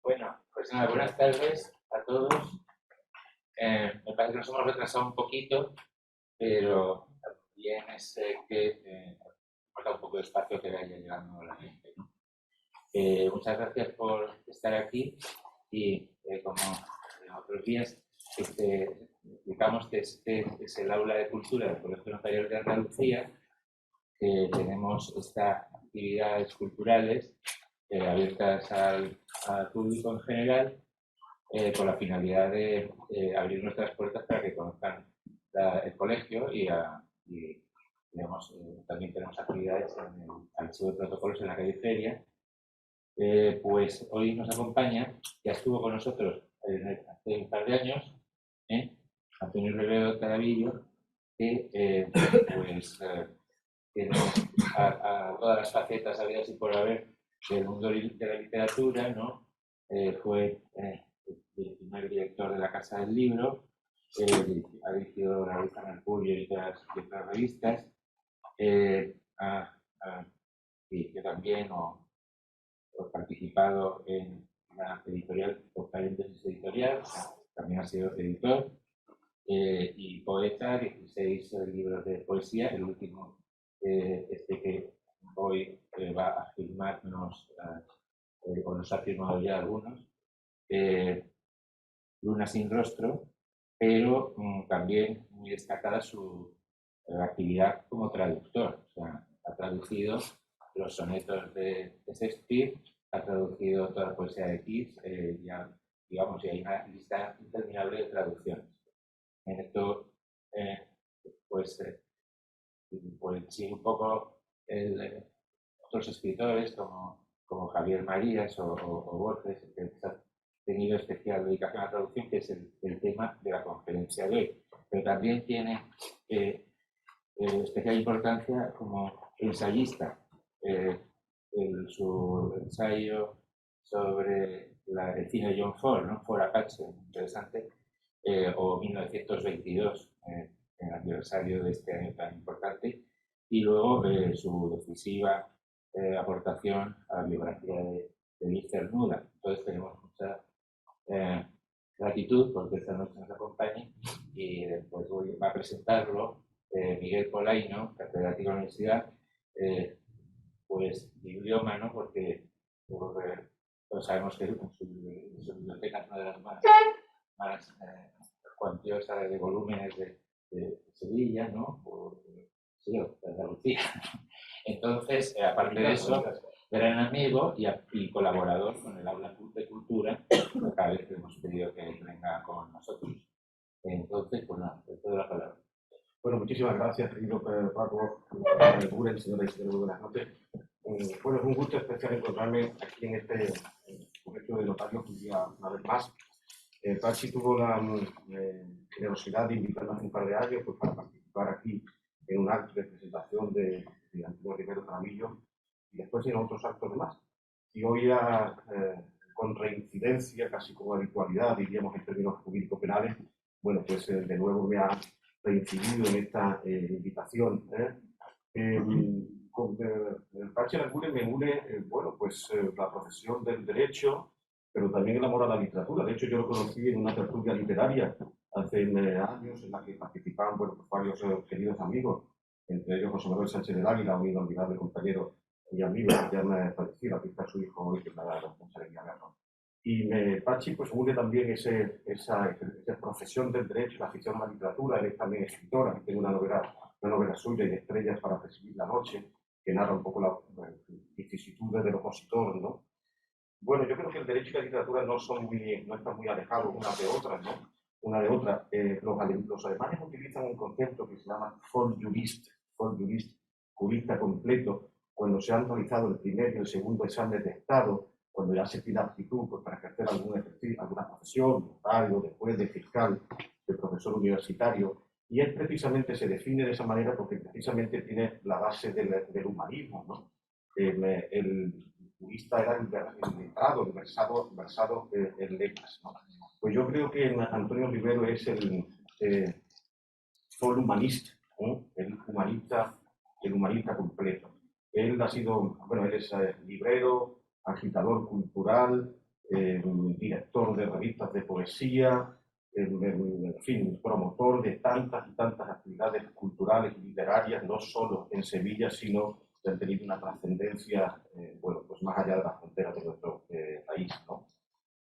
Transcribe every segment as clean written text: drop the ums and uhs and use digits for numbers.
Bueno, pues nada, buenas tardes a todos. Me parece que nos hemos retrasado un poquito, pero también es que falta un poco de espacio que vaya llegando la gente, ¿no? Muchas gracias por estar aquí y como en otros días explicamos que este es el aula de cultura del Colegio Notarial de Andalucía, que tenemos estas actividades culturales abiertas al público en general, con la finalidad de abrir nuestras puertas para que conozcan el colegio y digamos, también tenemos actividades en el archivo de protocolos en la calle Feria. Pues hoy nos acompaña, ya estuvo con nosotros hace un par de años, Antonio Rivero Caravillo, que tiene a todas las facetas habidas y por haber del mundo de la literatura, ¿no? Fue el primer director de la Casa del Libro, ha dirigido la revista Mercurio y otras revistas, y yo también he participado en la editorial, por paréntesis editorial, también ha sido editor, y poeta, 16 libros de poesía, el último, que hoy va a firmarnos, o nos ha firmado ya algunos, Luna sin rostro, pero también muy destacada su actividad como traductor. O sea, ha traducido los sonetos de Shakespeare, ha traducido toda la poesía de Keats, digamos, y hay una lista interminable de traducciones. En esto, pues sí, un poco otros escritores como Javier Marías o Borges, que han tenido especial dedicación a la traducción, que es el tema de la conferencia de hoy. Pero también tiene especial importancia como ensayista. Su ensayo sobre el cine de John Ford, ¿no? Ford Apache, interesante, o 1922, el aniversario de este año tan importante, y luego su decisiva aportación a la biografía de Luis Cernuda. Entonces tenemos mucha gratitud porque esta noche nos acompañe y después va a presentarlo Miguel Polaino, catedrático de la universidad, pues bibliómano, porque todos sabemos que su biblioteca es una de las más cuantiosas de volúmenes de Sevilla, ¿no? Sí, de Andalucía. Entonces, aparte de eso, gran amigo y colaborador con el aula de cultura, cada vez que hemos pedido que venga con nosotros. Entonces, pues nada, te doy la palabra. Bueno, muchísimas gracias, querido Paco, señoras y señores, buenas noches. Bueno, es un gusto especial encontrarme aquí en este colegio de notarios una vez más. Pachi tuvo la generosidad de invitarme hace un par de años pues, para participar aquí en un acto de presentación de Antonio Rivero Caravillo y después en otros actos más. Y hoy con reincidencia, casi como habitualidad, diríamos en términos jurídico-penales, bueno, pues de nuevo me ha reincidido en esta invitación. Con el Pachi me une, bueno, pues la profesión del derecho, pero también el amor a la literatura. De hecho, yo lo conocí en una tertulia literaria hace años en la que participaban bueno, pues varios queridos amigos, entre ellos José Manuel Sánchez del Águila, un inolvidable compañero y amigo que ya me ha fallecido, aquí está su hijo hoy, que me da mucha alegría verlo. Y Pachi pues une también esa profesión del derecho, la afición a la literatura. Él es también escritora, tiene una novela suya, y Estrellas para recibir la noche, que narra un poco las vicisitudes del opositor, ¿no? Bueno, yo creo que el derecho y la literatura no están muy alejados unas de otras, ¿no? Una de otra. Los alemanes utilizan un concepto que se llama Volljurist, jurista completo, cuando se han realizado el primer y el segundo examen de Estado, cuando ya se pide aptitud pues, para ejercer alguna profesión, notario, de juez, de fiscal, de profesor universitario. Y él precisamente se define de esa manera porque precisamente tiene la base del humanismo, ¿no? El jurista era el letrado, el versado en letras, ¿no? Pues yo creo que Antonio Rivero es el humanista, ¿no? El humanista completo. Él ha sido, bueno, él es librero, agitador cultural, director de revistas de poesía, en fin, promotor de tantas y tantas actividades culturales y literarias, no solo en Sevilla, sino que han tenido una trascendencia, bueno, pues más allá de las fronteras de nuestro país, ¿no?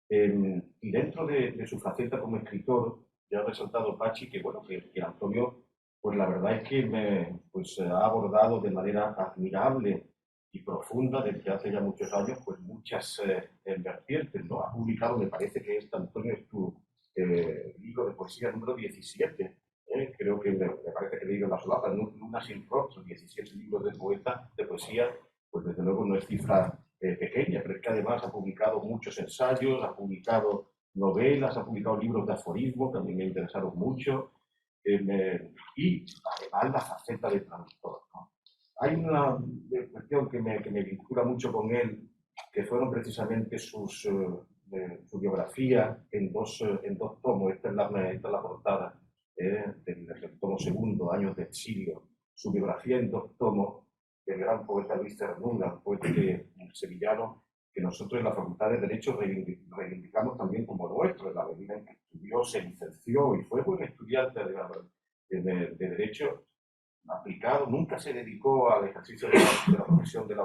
Y dentro de su faceta como escritor, ya ha resaltado Pachi que, bueno, que Antonio, pues la verdad es que pues, ha abordado de manera admirable y profunda desde hace ya muchos años, pues muchas vertientes, ¿no? Ha publicado, me parece que Antonio, es tu libro de poesía número 17, creo que me parece que he leído en la solapa, Luna sin rostro, 17 libros de poeta, de poesía, pues desde luego no es cifra pequeña, pero es que además ha publicado muchos ensayos, ha publicado novelas, ha publicado libros de aforismo, también me interesaron mucho, y además la faceta de traductor, ¿no? Hay una cuestión que me vincula mucho con él, que fueron precisamente su biografía en dos tomos. Esta es la portada del tomo segundo, Años de Exilio. Su biografía en 2 tomos del gran poeta Luis Cernuda, poeta sevillano, que nosotros en la Facultad de Derecho reivindicamos también como nuestro, en la medida en que estudió, se licenció y fue buen estudiante de Derecho aplicado, nunca se dedicó al ejercicio de la profesión de la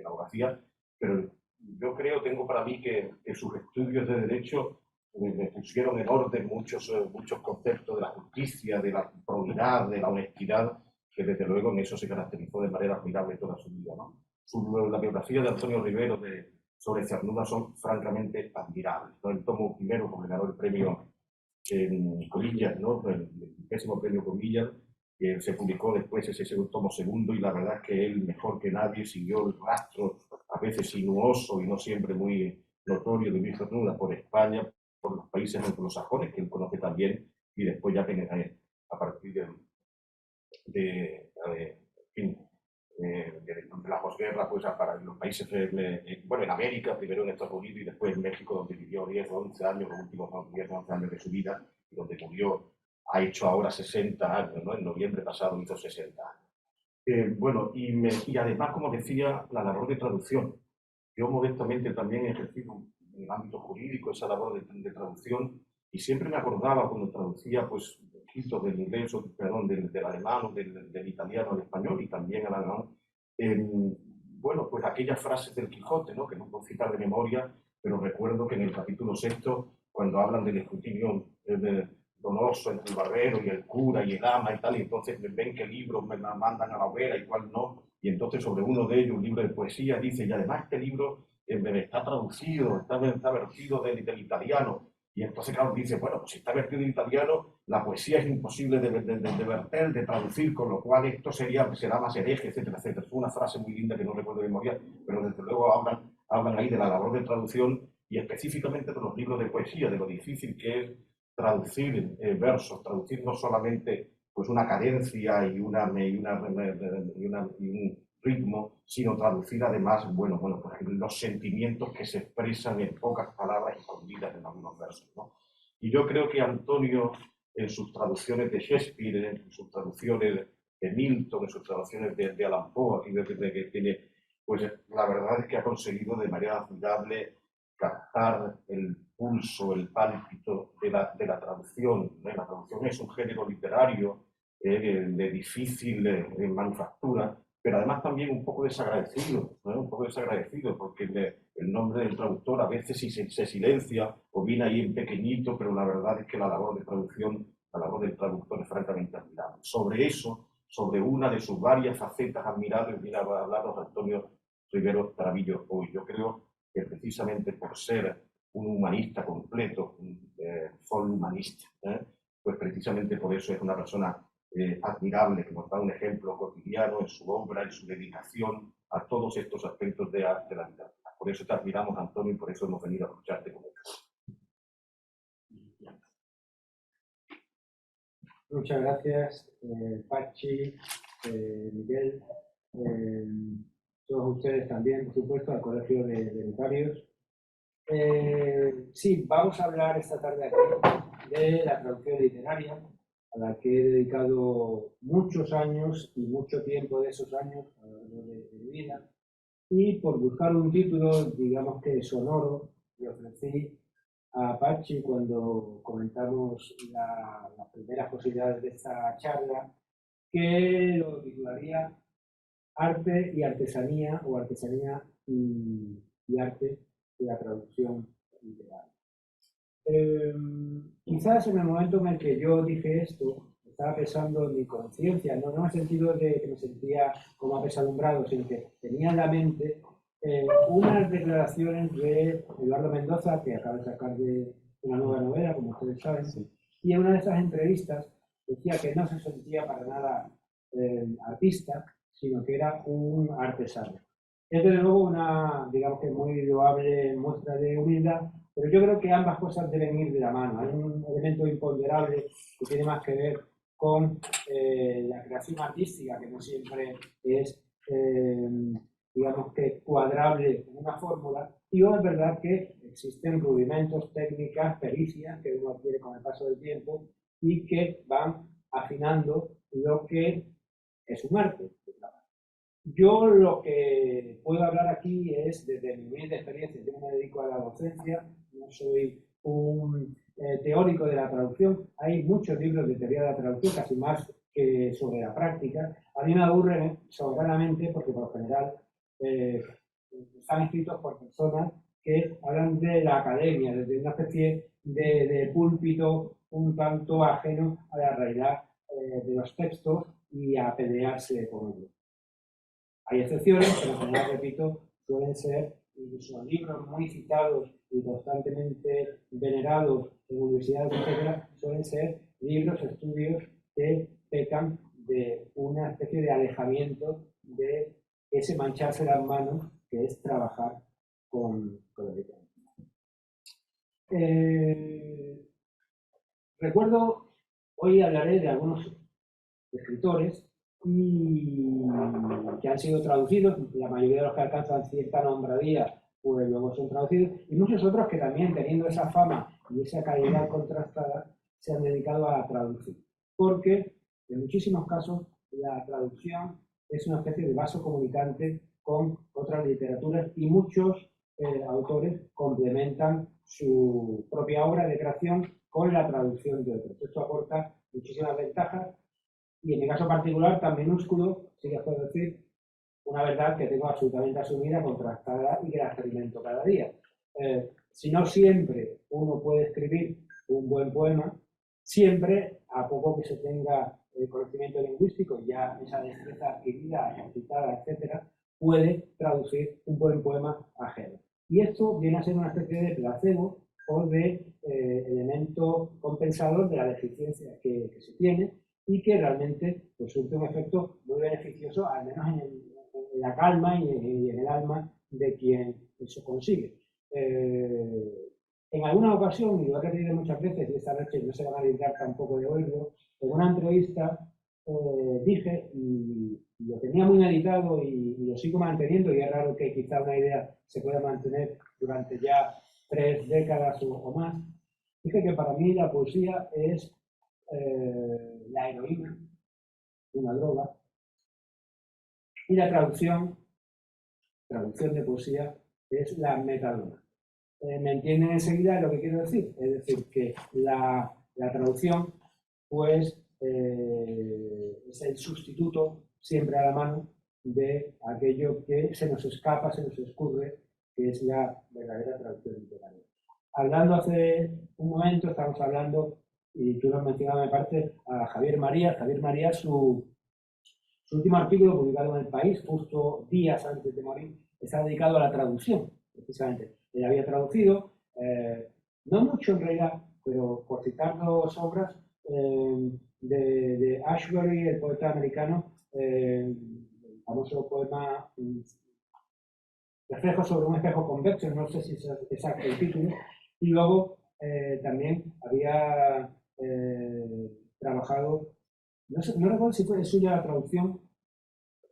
abogacía, pero yo creo, tengo para mí que sus estudios de Derecho me pusieron en orden muchos conceptos de la justicia, de la probidad, de la honestidad, que desde luego en eso se caracterizó de manera admirable toda su vida, ¿no? La biografía de Antonio Rivero sobre Cernuda son francamente admirables, ¿no? El tomo primero, como ganó el premio Comillas, ¿no? El 20º premio Comillas, que se publicó después ese tomo segundo, y la verdad es que él, mejor que nadie, siguió el rastro, a veces sinuoso y no siempre muy notorio, de Luis Cernuda por España, por los países anglosajones, que él conoce también, y después ya a partir de la posguerra, pues para los países, bueno, en América, primero en Estados Unidos y después en México, donde vivió 10 o 11 años, los últimos 10 o 11 años de su vida, y donde murió, ha hecho ahora 60 años, ¿no? En noviembre pasado hizo 60 años. Bueno, y además, como decía, la labor de traducción. Yo modestamente también he ejercido en el ámbito jurídico esa labor de traducción, y siempre me acordaba cuando traducía, pues, escritos del inglés, perdón, del alemán, del italiano al español y también al alemán. Bueno, pues aquellas frases del Quijote, ¿no? Que no puedo citar de memoria, pero recuerdo que en el capítulo 6, cuando hablan del escrutinio donoso entre el barbero y el cura y el ama y tal, y entonces ven qué libros me mandan a la hoguera y cuál no, y entonces sobre uno de ellos, un libro de poesía, dice, y además este libro está traducido, está vertido del italiano. Y entonces, claro, dice, bueno, pues si está vertido en italiano, la poesía es imposible de verter, de traducir, con lo cual esto será más hereje, etcétera, etcétera. Es una frase muy linda que no recuerdo de memoria, pero desde luego hablan ahí de la labor de traducción y específicamente de los libros de poesía, de lo difícil que es traducir versos, traducir no solamente pues una cadencia y un ritmo, sino traducir además, bueno, pues los sentimientos que se expresan en pocas palabras escondidas en algunos versos, ¿no? Y yo creo que Antonio, en sus traducciones de Shakespeare, en sus traducciones de Milton, en sus traducciones de Allan Poe, aquí que tiene, pues la verdad es que ha conseguido de manera admirable captar el pulso, el pálpito de la traducción. La traducción es un género literario de difícil manufactura, pero además también un poco desagradecido, ¿no? Un poco desagradecido, porque el nombre del traductor a veces se silencia o viene ahí en pequeñito, pero la verdad es que la labor de traducción, la labor del traductor es francamente admirable. Sobre eso, sobre una de sus varias facetas admirables, viene a hablarnos Antonio Rivero Travillo hoy. Yo creo que precisamente por ser un humanista completo, un full humanista, pues precisamente por eso es una persona admirable, que nos da un ejemplo cotidiano en su obra, en su dedicación a todos estos aspectos de la literatura. Por eso te admiramos, Antonio, y por eso hemos venido a escucharte como Muchas gracias, Pachi, Miguel, todos ustedes también, por supuesto, al Colegio de Notarios. Sí, vamos a hablar esta tarde aquí de la traducción literaria, a la que he dedicado muchos años y mucho tiempo de esos años a lo largo de mi vida, y por buscar un título, digamos que sonoro, le ofrecí a Pachi cuando comentamos las primeras posibilidades de esta charla, que lo titularía Arte y Artesanía, o Artesanía y Arte de la Traducción Literaria. Quizás en el momento en el que yo dije esto, estaba pesando en mi conciencia, no en el sentido de que me sentía como apesadumbrado, sino que tenía en la mente unas declaraciones de Eduardo Mendoza, que acaba de sacar de una nueva novela, como ustedes saben, y en una de esas entrevistas decía que no se sentía para nada artista, sino que era un artesano. Es desde luego una, digamos que muy loable muestra de humildad, pero yo creo que ambas cosas deben ir de la mano. Hay un elemento imponderable que tiene más que ver con la creación artística, que no siempre es, digamos que, cuadrable en una fórmula, y luego es verdad que existen rudimentos, técnicas, pericias que uno adquiere con el paso del tiempo y que van afinando lo que es un arte. Yo lo que puedo hablar aquí es desde mi humilde experiencia. Yo me dedico a la docencia, no soy un teórico de la traducción. Hay muchos libros de teoría de la traducción, casi más que sobre la práctica. A mí me aburren soberanamente porque por lo general están escritos por personas que hablan de la academia, desde una especie de púlpito un tanto ajeno a la realidad de los textos y a pelearse con ellos. Hay excepciones, pero en general, repito, suelen ser incluso libros muy citados y constantemente venerados en universidades, etcétera, suelen ser libros, estudios que pecan de una especie de alejamiento de ese mancharse las manos que es trabajar con el literatura. Recuerdo, hoy hablaré de algunos escritores y que han sido traducidos, la mayoría de los que alcanzan cierta nombradía, pues luego son traducidos, y muchos otros que también, teniendo esa fama y esa calidad contrastada, se han dedicado a traducir. Porque, en muchísimos casos, la traducción es una especie de vaso comunicante con otras literaturas y muchos autores complementan su propia obra de creación con la traducción de otros. Esto aporta muchísimas ventajas. Y en mi caso particular, tan minúsculo, sí que puedo decir una verdad que tengo absolutamente asumida, contrastada y que la experimento cada día. Si no siempre uno puede escribir un buen poema, siempre, a poco que se tenga el conocimiento lingüístico, ya esa destreza adquirida, ejercitada, etcétera, puede traducir un buen poema ajeno. Y esto viene a ser una especie de placebo o de elemento compensador de la deficiencia que se tiene, y que realmente pues, surte un efecto muy beneficioso, al menos en la calma y en el alma de quien eso consigue. En alguna ocasión, y lo he repetido muchas veces, y esta noche no se van a dedicar tampoco de oírlo, en una entrevista dije, y lo tenía muy meditado y lo sigo manteniendo, y es raro que quizá una idea se pueda mantener durante ya 3 décadas o más, dije que para mí la poesía es la heroína, una droga, y la traducción de poesía, es la metadona. ¿Me entienden enseguida lo que quiero decir? Es decir, que la traducción, pues, es el sustituto siempre a la mano de aquello que se nos escapa, se nos escurre, que es la verdadera traducción literaria. Hablando hace un momento, estamos hablando, y tú lo has mencionado, me parece, a Javier Marías. Javier Marías, su último artículo publicado en El País, justo días antes de morir, está dedicado a la traducción, precisamente. Él había traducido, no mucho en realidad, pero por citar 2 obras, de Ashbery, el poeta americano, el famoso poema Reflejo sobre un espejo convexo, no sé si es exacto el título, y luego también había trabajado, no recuerdo si fue suya la traducción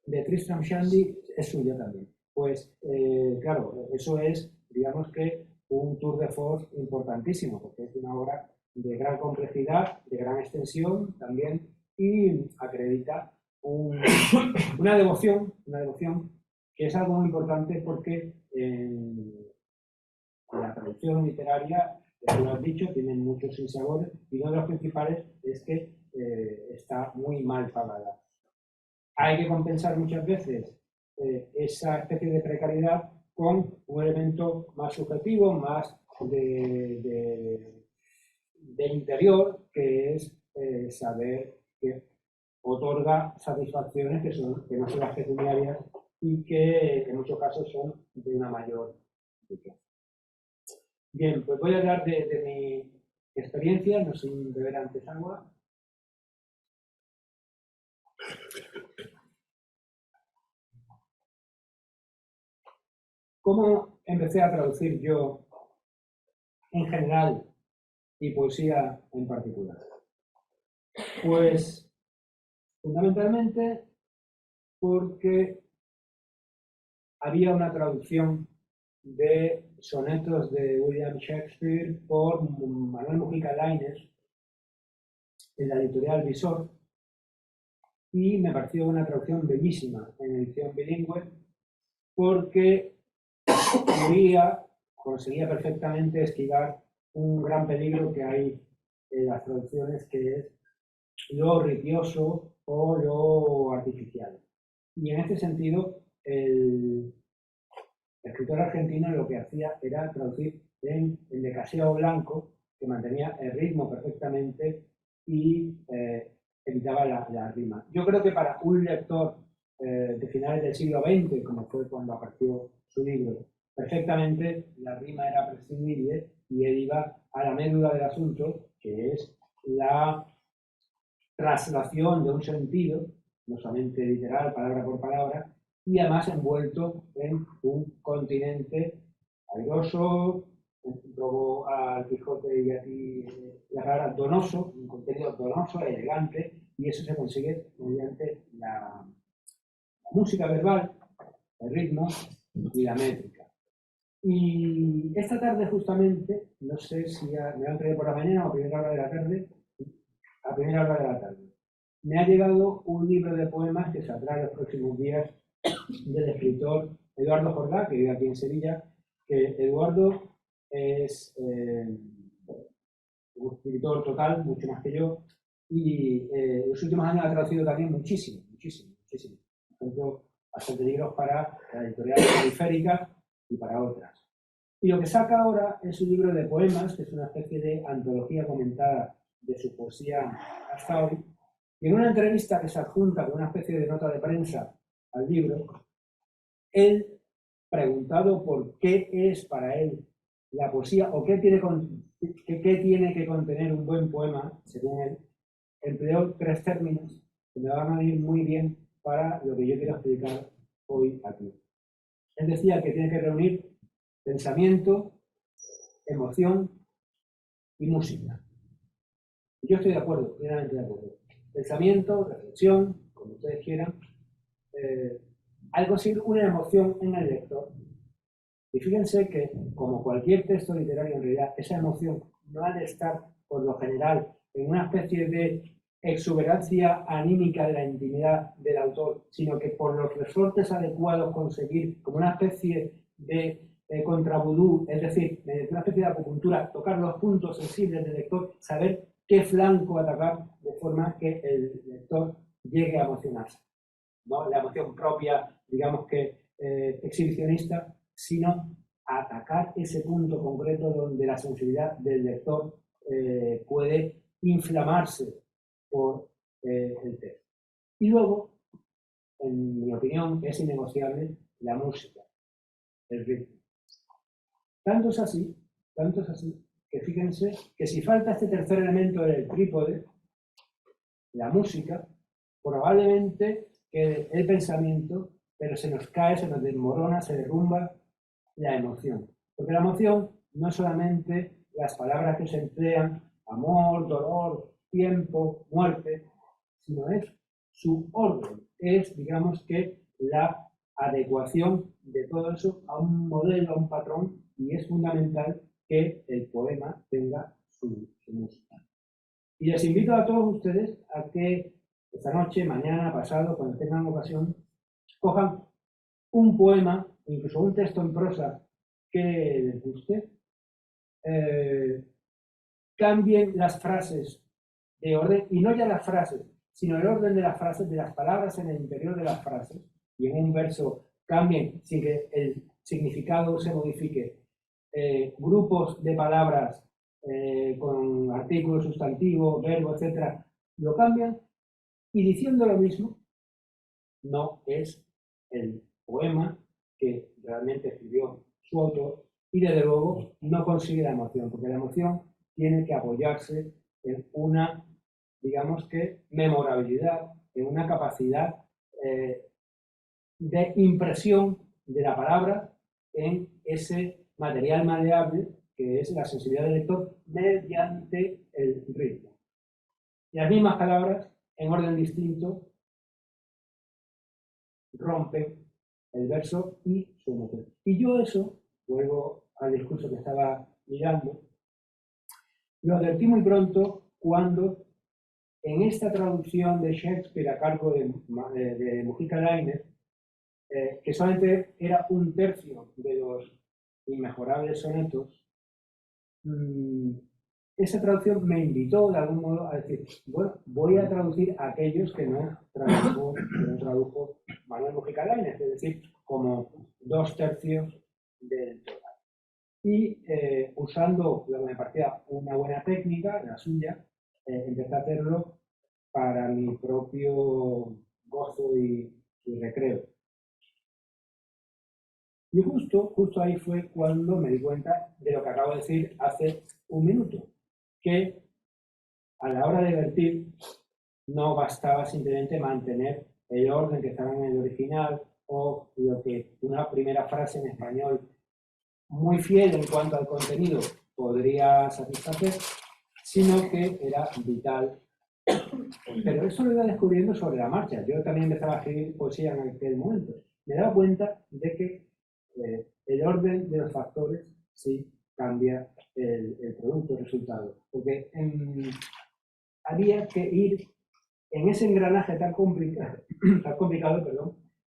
de Tristram Shandy, es suya también. Pues claro, eso es, digamos que, un tour de force importantísimo, porque es una obra de gran complejidad, de gran extensión también, y acredita una devoción que es algo muy importante porque la producción literaria, como lo has dicho, tiene muchos sinsabores y uno de los principales es que está muy mal pagada. Hay que compensar muchas veces esa especie de precariedad con un elemento más subjetivo, más de interior, que es saber que otorga satisfacciones que no son las pecuniarias y que en muchos casos son de una mayor riqueza. Bien, pues voy a hablar de mi experiencia, no sin beber antes agua. ¿Cómo empecé a traducir yo en general y poesía en particular? Pues fundamentalmente porque había una traducción de sonetos de William Shakespeare por Manuel Mujica Lainez en la editorial Visor y me pareció una traducción bellísima en edición bilingüe porque conseguía perfectamente esquivar un gran peligro que hay en las traducciones, que es lo ricioso o lo artificial. Y en este sentido, el escritor argentino lo que hacía era traducir en el decaseo blanco, que mantenía el ritmo perfectamente y evitaba la rima. Yo creo que para un lector de finales del siglo XX, como fue cuando apareció su libro, perfectamente la rima era prescindible y él iba a la médula del asunto, que es la traslación de un sentido, no solamente literal, palabra por palabra, y además envuelto en un continente airoso, robo al Quijote y a ti la palabra donoso, un contenido donoso, elegante, y eso se consigue mediante la música verbal, el ritmo y la métrica. Y esta tarde justamente, no sé si me lo han traído por la mañana o a primera hora de la tarde, a primera hora de la tarde, me ha llegado un libro de poemas que saldrá en los próximos días del escritor Eduardo Jordá, que vive aquí en Sevilla, que Eduardo es un escritor total, mucho más que yo, y en los últimos años ha traducido también muchísimo. Por ejemplo, bastante libros para la editorial Periférica y para otras. Y lo que saca ahora es un libro de poemas, que es una especie de antología comentada de su poesía hasta hoy. Y en una entrevista que se adjunta con una especie de nota de prensa al libro, él, preguntado por qué es para él la poesía o qué tiene que contener un buen poema, según él, empleó 3 términos que me van a ir muy bien para lo que yo quiero explicar hoy aquí. Él decía que tiene que reunir pensamiento, emoción y música. Y yo estoy de acuerdo, plenamente de acuerdo. Pensamiento, reflexión, como ustedes quieran, hay que conseguir una emoción en el lector. Y fíjense que, como cualquier texto literario, en realidad, esa emoción no ha de estar, por lo general, en una especie de exuberancia anímica de la intimidad del autor, sino que por los resortes adecuados conseguir como una especie de contravudú, es decir, mediante una especie de acupuntura, tocar los puntos sensibles del lector, saber qué flanco atacar de forma que el lector llegue a emocionarse. No la emoción propia, digamos que exhibicionista, sino atacar ese punto concreto donde la sensibilidad del lector puede inflamarse por el texto. Y luego, en mi opinión, es innegociable la música, el ritmo. Tanto es así, que fíjense que si falta este tercer elemento del trípode, la música, probablemente quede el pensamiento, pero se nos cae, se nos desmorona, se derrumba la emoción. Porque la emoción no es solamente las palabras que se emplean, amor, dolor, tiempo, muerte, sino es su orden, es, digamos que, la adecuación de todo eso a un modelo, a un patrón, y es fundamental que el poema tenga su música. Y les invito a todos ustedes a que esta noche, mañana, pasado, cuando tengan ocasión, cojan un poema, incluso un texto en prosa que les guste, cambien las frases de orden, y no ya las frases, sino el orden de las frases, de las palabras en el interior de las frases, y en un verso cambien sin que el significado se modifique, grupos de palabras con artículo, sustantivo, verbo, etcétera, lo cambian, y diciendo lo mismo, no es el poema que realmente escribió su autor, y desde luego no consigue la emoción, porque la emoción tiene que apoyarse en una, digamos que, memorabilidad, en una capacidad de impresión de la palabra en ese material maleable que es la sensibilidad del lector mediante el ritmo. Y las mismas palabras, en orden distinto, rompen el verso y su emoción. Y yo eso, vuelvo al discurso que estaba mirando, lo advertí muy pronto cuando en esta traducción de Shakespeare a cargo de Mujica Lainez, que solamente era un tercio de los inmejorables sonetos, esa traducción me invitó de algún modo a decir, bueno, voy a traducir aquellos que no tradujo Manuel Mujica Lainez, es decir, como 2/3 del total. Y usando lo que me parecía una buena técnica, la suya, empecé a hacerlo para mi propio gozo y recreo. Y justo ahí fue cuando me di cuenta de lo que acabo de decir hace un minuto, que a la hora de vertir no bastaba simplemente mantener el orden que estaba en el original o lo que una primera frase en español muy fiel en cuanto al contenido podría satisfacer, sino que era vital. Pero eso lo iba descubriendo sobre la marcha. Yo también empezaba a escribir poesía en aquel momento. Me daba cuenta de que el orden de los factores sí cambia el producto, el resultado. Porque había que ir en ese engranaje tan complicado,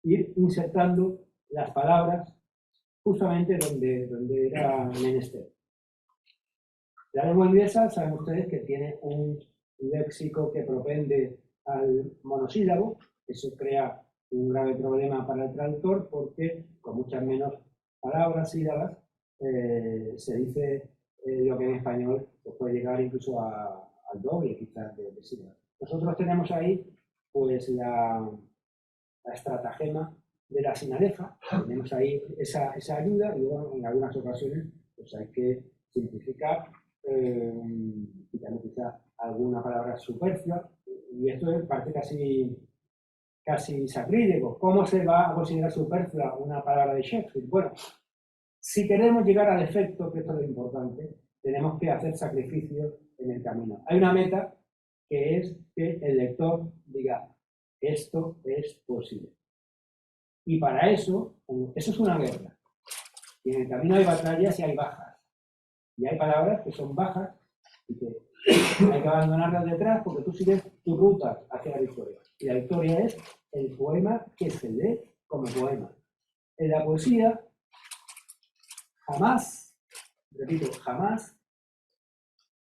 ir insertando las palabras justamente donde era menester. La lengua inglesa, saben ustedes que tiene un léxico que propende al monosílabo. Eso crea un grave problema para el traductor porque con muchas menos palabras, sílabas, se dice lo que en español puede llegar incluso al doble quizás de sílabas. Nosotros tenemos ahí pues la estratagema de la sinalefa, tenemos ahí esa ayuda, y luego en algunas ocasiones pues hay que simplificar, quitando quizá alguna palabra superflua, y esto parece casi sacrílego. ¿Cómo se va a considerar superflua una palabra de Shakespeare? Bueno, si queremos llegar al efecto, que esto es lo importante, tenemos que hacer sacrificios en el camino. Hay una meta que es que el lector diga, esto es posible. Y para eso es una guerra. Y en el camino hay batallas y hay bajas. Y hay palabras que son bajas y que hay que abandonarlas detrás porque tú sigues tu ruta hacia la victoria. Y la victoria es el poema que se lee como poema. En la poesía, jamás, repito, jamás,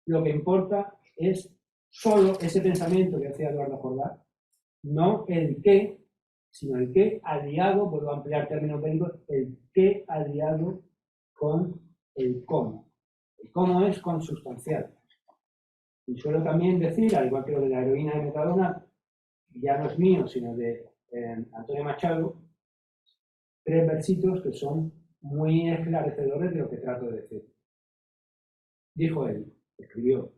lo que importa es solo ese pensamiento que hacía Eduardo Jordá, no el qué, sino el qué aliado, vuelvo a ampliar términos bélicos, el qué aliado con el cómo. El cómo es consustancial. Y suelo también decir, al igual que lo de la heroína de metadona, ya no es mío, sino de Antonio Machado, 3 versitos que son muy esclarecedores de lo que trato de decir. Dijo él, escribió,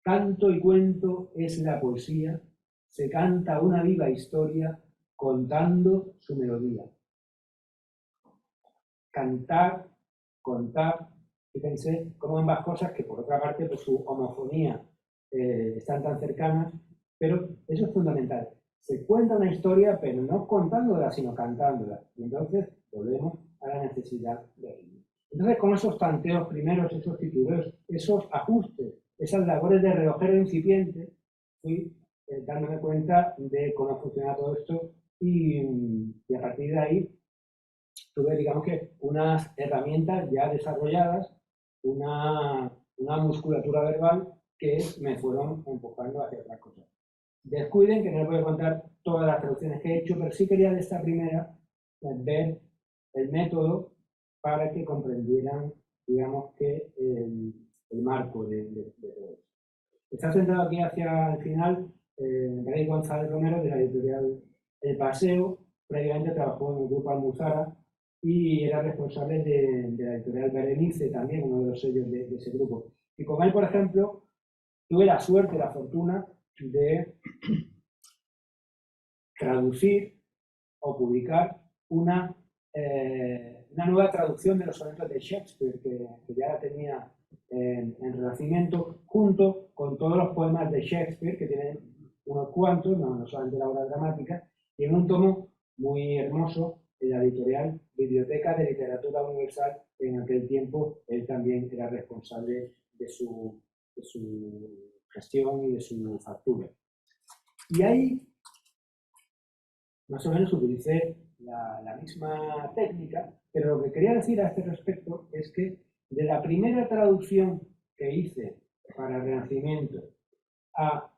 canto y cuento es la poesía, se canta una viva historia contando su melodía. Cantar, contar, fíjense cómo ambas cosas que por otra parte por su homofonía están tan cercanas, pero eso es fundamental. Se cuenta una historia, pero no contándola, sino cantándola. Y entonces volvemos a la necesidad de ritmo. Entonces, con esos tanteos primeros, esos titubeos, esos ajustes, esas labores de relojero incipiente, fui dándome cuenta de cómo funciona todo esto y a partir de ahí tuve, digamos que, unas herramientas ya desarrolladas una musculatura verbal que me fueron empujando hacia otras cosas. Descuiden que no les voy a contar todas las traducciones que he hecho, pero sí quería de esta primera ver el método para que comprendieran, digamos, que el marco de todo esto. Está sentado aquí hacia el final Rey González Romero, de la editorial El Paseo. Previamente trabajó en el grupo Almuzara y era responsable de la editorial Berenice, también uno de los sellos de ese grupo. Y con él, por ejemplo, tuve la suerte, la fortuna de traducir o publicar una nueva traducción de los sonetos de Shakespeare, que ya la tenía en Renacimiento, junto con todos los poemas de Shakespeare, que tienen unos cuantos, no solamente la obra dramática, y en un tomo muy hermoso en la editorial Biblioteca de Literatura Universal. En aquel tiempo él también era responsable de su gestión y de su factura. Y ahí más o menos utilicé la misma técnica, pero lo que quería decir a este respecto es que de la primera traducción que hice para el Renacimiento a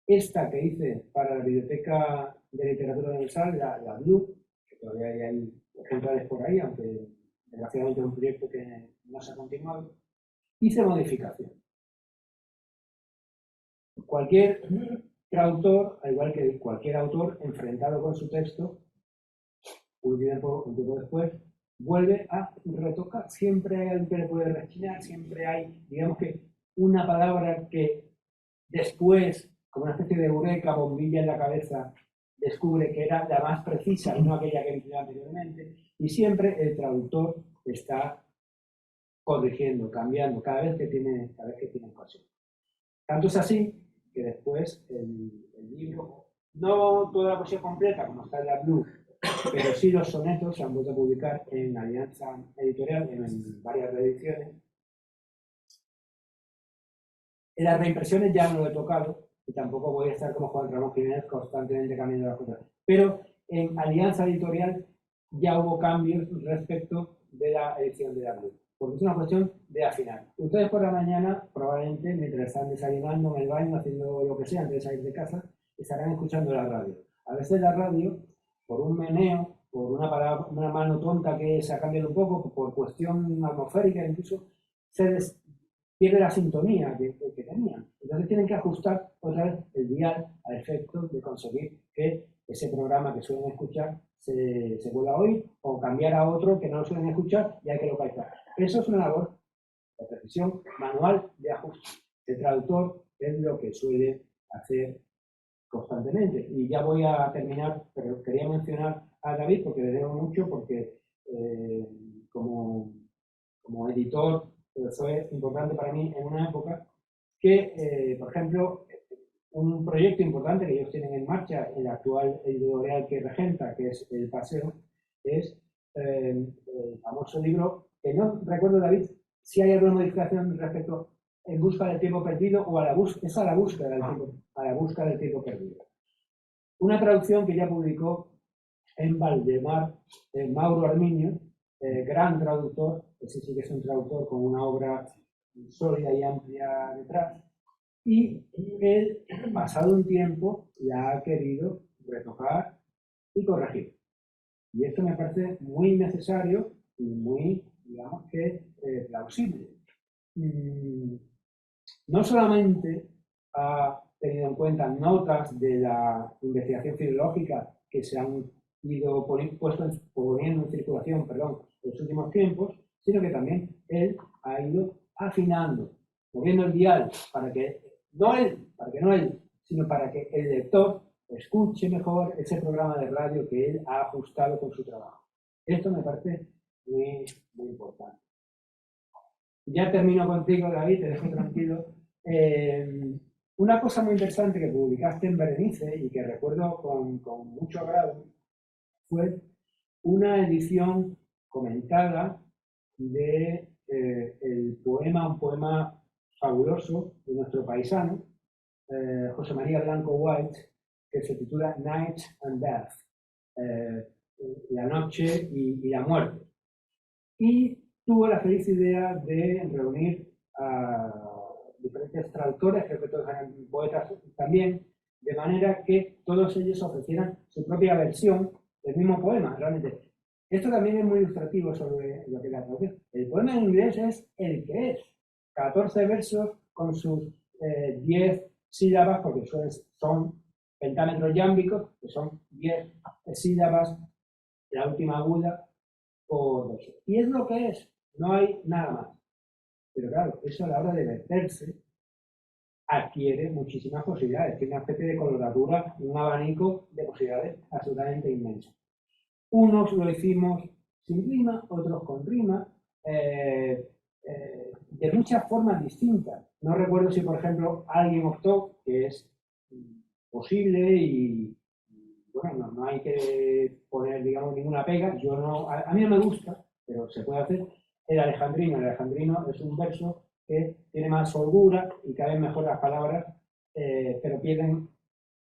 esta que hice para la Biblioteca de Literatura Universal, la Blue, que todavía hay ejemplares por ahí, aunque desgraciadamente es un proyecto que no se ha continuado, hice modificación. Cualquier traductor, al igual que cualquier autor, enfrentado con su texto, un tiempo después, vuelve a retocar. Siempre hay algo que le puede rechinar, siempre hay, digamos que, una palabra que después, como una especie de eureka, bombilla en la cabeza, descubre que era la más precisa y no aquella que empleó anteriormente. Y siempre el traductor está corrigiendo, cambiando, cada vez que tiene ocasión. Tanto es así que después el libro, no toda la poesía completa como está en la Blue, pero sí los sonetos se han vuelto a publicar en Alianza Editorial en varias reediciones. En las reimpresiones ya no lo he tocado y tampoco voy a estar como Juan Ramón Jiménez constantemente cambiando las cosas. Pero en Alianza Editorial ya hubo cambios respecto de la edición de la Blue, porque es una cuestión de afinar. Ustedes por la mañana, probablemente, mientras están desayunando en el baño, haciendo lo que sea antes de salir de casa, estarán escuchando la radio. A veces la radio, por un meneo, por una mano tonta que se ha cambiado un poco, por cuestión atmosférica incluso, pierde la sintonía que tenían. Entonces tienen que ajustar otra vez el dial a efecto de conseguir que ese programa que suelen escuchar se vuelva a oír, o cambiar a otro que no lo suelen escuchar y hay que localizar. Eso es una labor de precisión manual de ajuste. El traductor es lo que suele hacer constantemente. Y ya voy a terminar, pero quería mencionar a David porque le debo mucho, porque como editor fue importante para mí en una época que, por ejemplo, un proyecto importante que ellos tienen en marcha, el actual editorial que regenta, que es El Paseo, es el famoso libro, que no recuerdo, David, si hay alguna modificación respecto En busca del tiempo perdido o a la búsqueda del tiempo perdido. Una traducción que ya publicó en Valdemar, Mauro Armiño, gran traductor, ese sí que es un traductor con una obra sólida y amplia detrás, y él, pasado un tiempo, la ha querido retocar y corregir. Y esto me parece muy necesario y muy, digamos que, plausible. No solamente ha tenido en cuenta notas de la investigación filológica que se han ido poniendo en circulación, en los últimos tiempos, sino que también él ha ido afinando, moviendo el dial para que no él, sino para que el lector escuche mejor ese programa de radio que él ha ajustado con su trabajo. Esto me parece muy, muy importante. Ya termino contigo, David, te dejo tranquilo. Una cosa muy interesante que publicaste en Berenice y que recuerdo con mucho agrado fue una edición comentada de un poema fabuloso de nuestro paisano, José María Blanco White, que se titula Night and Death, la noche y la muerte. Y tuvo la feliz idea de reunir a diferentes traductores, creo que todos eran poetas también, de manera que todos ellos ofrecieran su propia versión del mismo poema, realmente. Esto también es muy ilustrativo sobre lo que es la traducción. El poema en inglés es el que es, 14 versos con sus 10 sílabas, porque son pentámetros yámbicos, que son 10 sílabas, la última aguda por verso. Y es lo que es, no hay nada más. Pero claro, eso a la hora de verterse adquiere muchísimas posibilidades, tiene una especie de coloratura, un abanico de posibilidades absolutamente inmenso. Unos lo hicimos sin rima, otros con rima, de muchas formas distintas. No recuerdo si, por ejemplo, alguien optó, que es posible y bueno, no hay que poner, digamos, ninguna pega. Yo no, a mí no me gusta, pero se puede hacer. El alejandrino. El alejandrino es un verso que tiene más holgura y caben mejor las palabras, pero pierde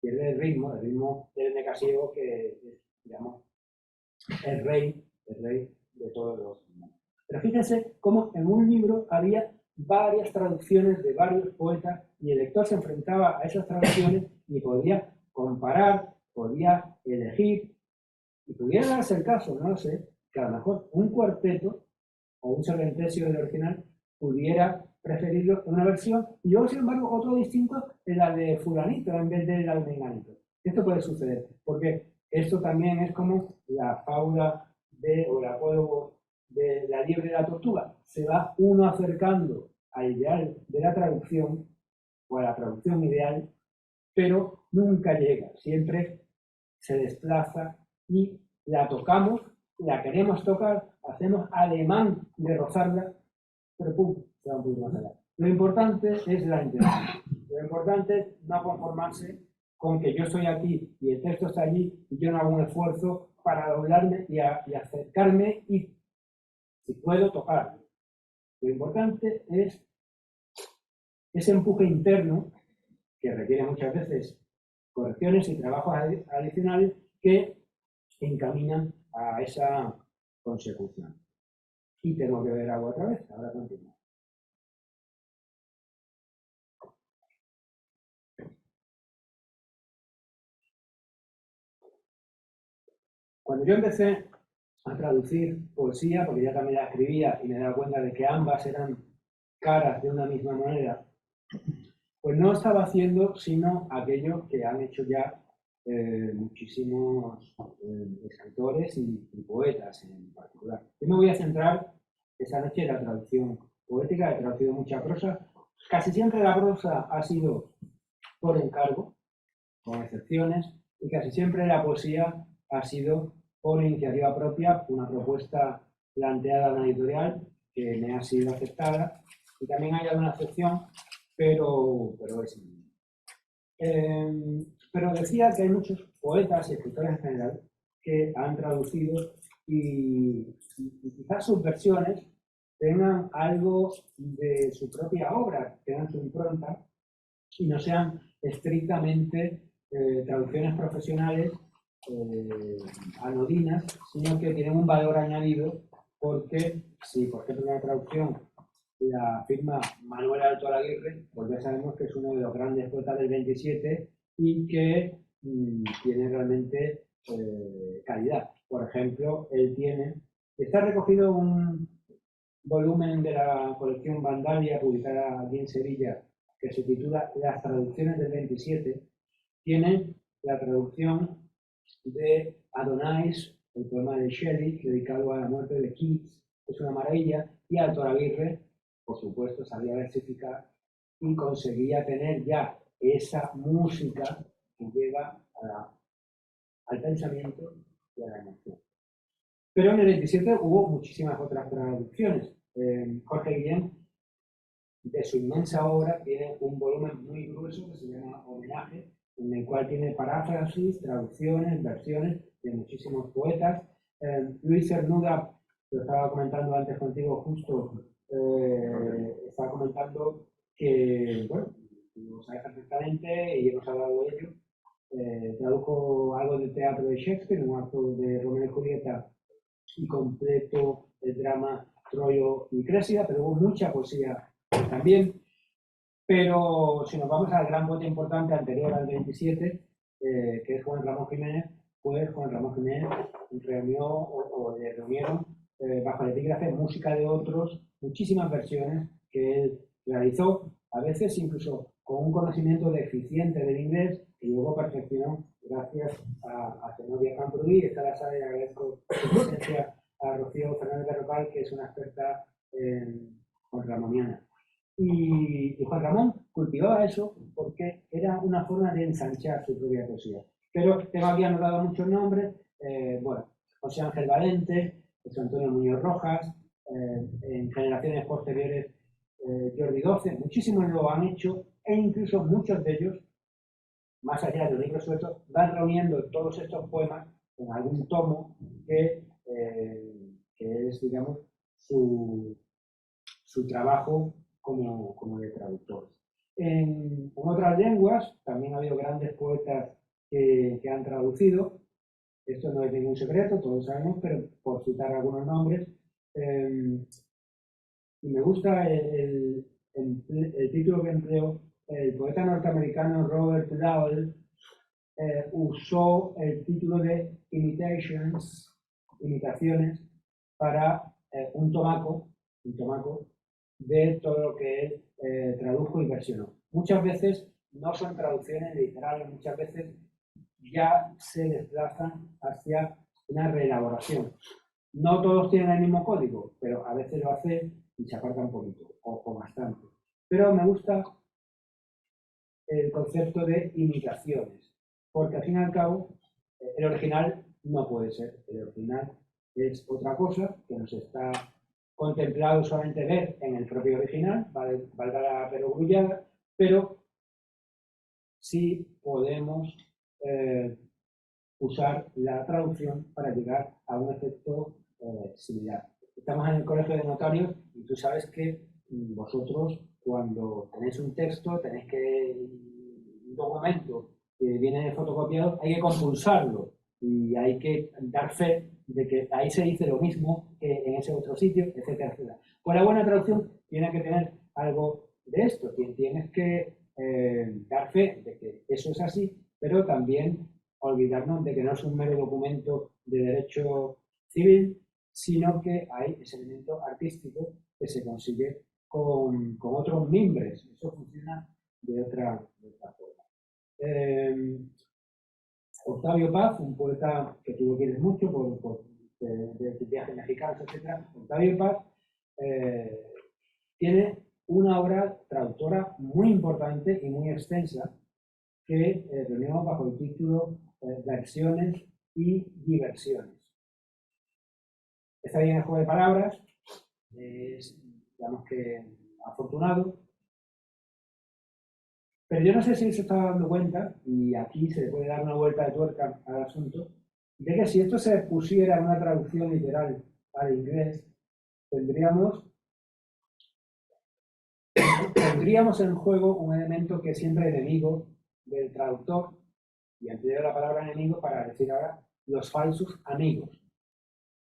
el ritmo del mecasiego, que es, digamos, el rey de todos los. Pero fíjense cómo en un libro había varias traducciones de varios poetas y el lector se enfrentaba a esas traducciones y podía comparar, podía elegir y pudiera darse el caso, no lo sé, que a lo mejor un cuarteto o un serentesio del original pudiera preferirlo en una versión y luego, sin embargo, otro distinto en la de fulanito en vez de la de menganito. Esto puede suceder, porque esto también es como la fábula o el apodo de la liebre y la tortuga. Se va uno acercando al ideal de la traducción o a la traducción ideal, pero nunca llega, siempre se desplaza y la tocamos, la queremos tocar, hacemos ademán de rozarla, pero pum, se va un poquito más allá. Lo importante es la intención. Lo importante es no conformarse con que yo estoy aquí y el texto está allí y yo no hago un esfuerzo para doblarme y acercarme y, si puedo, tocarlo. Lo importante es ese empuje interno que requiere muchas veces correcciones y trabajos adicionales que encaminan a esa consecución. Y tengo que beber agua otra vez, ahora continúo. Cuando yo empecé a traducir poesía, porque ya también la escribía y me daba cuenta de que ambas eran caras de una misma moneda, pues no estaba haciendo sino aquello que han hecho ya muchísimos escritores y poetas en particular. Yo me voy a centrar esta noche en la traducción poética. He traducido mucha prosa. Casi siempre la prosa ha sido por encargo, con excepciones, y casi siempre la poesía ha sido por iniciativa propia, una propuesta planteada en una editorial que me ha sido aceptada, y también hay alguna excepción, pero es mínimo. Pero decía que hay muchos poetas y escritores en general que han traducido y quizás sus versiones tengan algo de su propia obra, tengan su impronta y no sean estrictamente traducciones profesionales anodinas, sino que tienen un valor añadido porque si, por ejemplo, una traducción la firma Manuel Alto Alaguirre, pues ya sabemos que es uno de los grandes poetas del 27 y que tiene realmente calidad. Por ejemplo, él está recogido un volumen de la colección Vandalia, publicada aquí en Sevilla, que se titula Las traducciones del 27, tiene la traducción de Adonais, el poema de Shelley, dedicado a la muerte de Keats, es una maravilla, y Alto Alaguirre, por supuesto, sabía versificar y conseguía tener ya esa música que lleva al pensamiento y a la emoción. Pero en el 27 hubo muchísimas otras traducciones. Jorge Guillén, de su inmensa obra, tiene un volumen muy grueso que se llama Homenaje, en el cual tiene paráfrasis, traducciones, versiones de muchísimos poetas. Luis Cernuda, lo estaba comentando antes contigo justo, estaba comentando que, bueno, lo sabe perfectamente y hemos hablado de ello. Tradujo algo del teatro de Shakespeare, un acto de Romeo y Julieta, y completo el drama Troilo y Crésida, pero hubo mucha poesía también. Pero si nos vamos al gran bote importante anterior al 27, que es Juan Ramón Jiménez, pues Juan Ramón Jiménez reunió o le reunieron bajo el epígrafe Música de otros, muchísimas versiones que él realizó, a veces incluso con un conocimiento deficiente del inglés, que luego perfeccionó gracias a Zenobia Camprubí. Está la sala y agradezco su presencia a Rocío Fernández de Rocal, que es una experta en ramoniana. Y Juan Ramón cultivaba eso porque era una forma de ensanchar su propia poesía. Pero tengo aquí anotado muchos nombres, bueno, José Ángel Valente, José Antonio Muñoz Rojas, en generaciones posteriores Jordi Doce, muchísimos lo han hecho, e incluso muchos de ellos, más allá de los libros sueltos, van reuniendo todos estos poemas en algún tomo que es, digamos, su trabajo como de traductor. En otras lenguas también ha habido grandes poetas que han traducido. Esto no es ningún secreto, todos sabemos, pero por citar algunos nombres. Y me gusta el título que empleó el poeta norteamericano Robert Lowell. Usó el título de imitaciones, para un tomaco de todo lo que él tradujo y versionó. Muchas veces no son traducciones literales, muchas veces ya se desplazan hacia una reelaboración. No todos tienen el mismo código, pero a veces lo hace y se aparta un poquito, o bastante. Pero me gusta el concepto de imitaciones, porque al fin y al cabo el original no puede ser. El original es otra cosa que nos está contemplado solamente ver en el propio original, valga la perogrullada, pero sí podemos usar la traducción para llegar a un efecto similar. Estamos en el colegio de notarios y tú sabes que vosotros, cuando tenéis un texto, tenéis que un documento que viene fotocopiado, hay que compulsarlo y hay que dar fe de que ahí se dice lo mismo que en ese otro sitio, etcétera, etcétera. Pues la buena traducción tiene que tener algo de esto, tienes que dar fe de que eso es así, pero también olvidarnos de que no es un mero documento de derecho civil, sino que hay ese elemento artístico que se consigue con otros mimbres. Eso funciona de otra forma. Octavio Paz, un poeta que tú lo quieres mucho por de viajes mexicanos, etc. Octavio Paz tiene una obra traductora muy importante y muy extensa que reunimos bajo el título Versiones y Diversiones. Está bien el juego de palabras, es, digamos que, afortunado, pero yo no sé si se está dando cuenta, y aquí se le puede dar una vuelta de tuerca al asunto, de que si esto se pusiera en una traducción literal al inglés, tendríamos en juego un elemento que es siempre enemigo del traductor, y empleo la palabra enemigo para decir ahora los falsos amigos.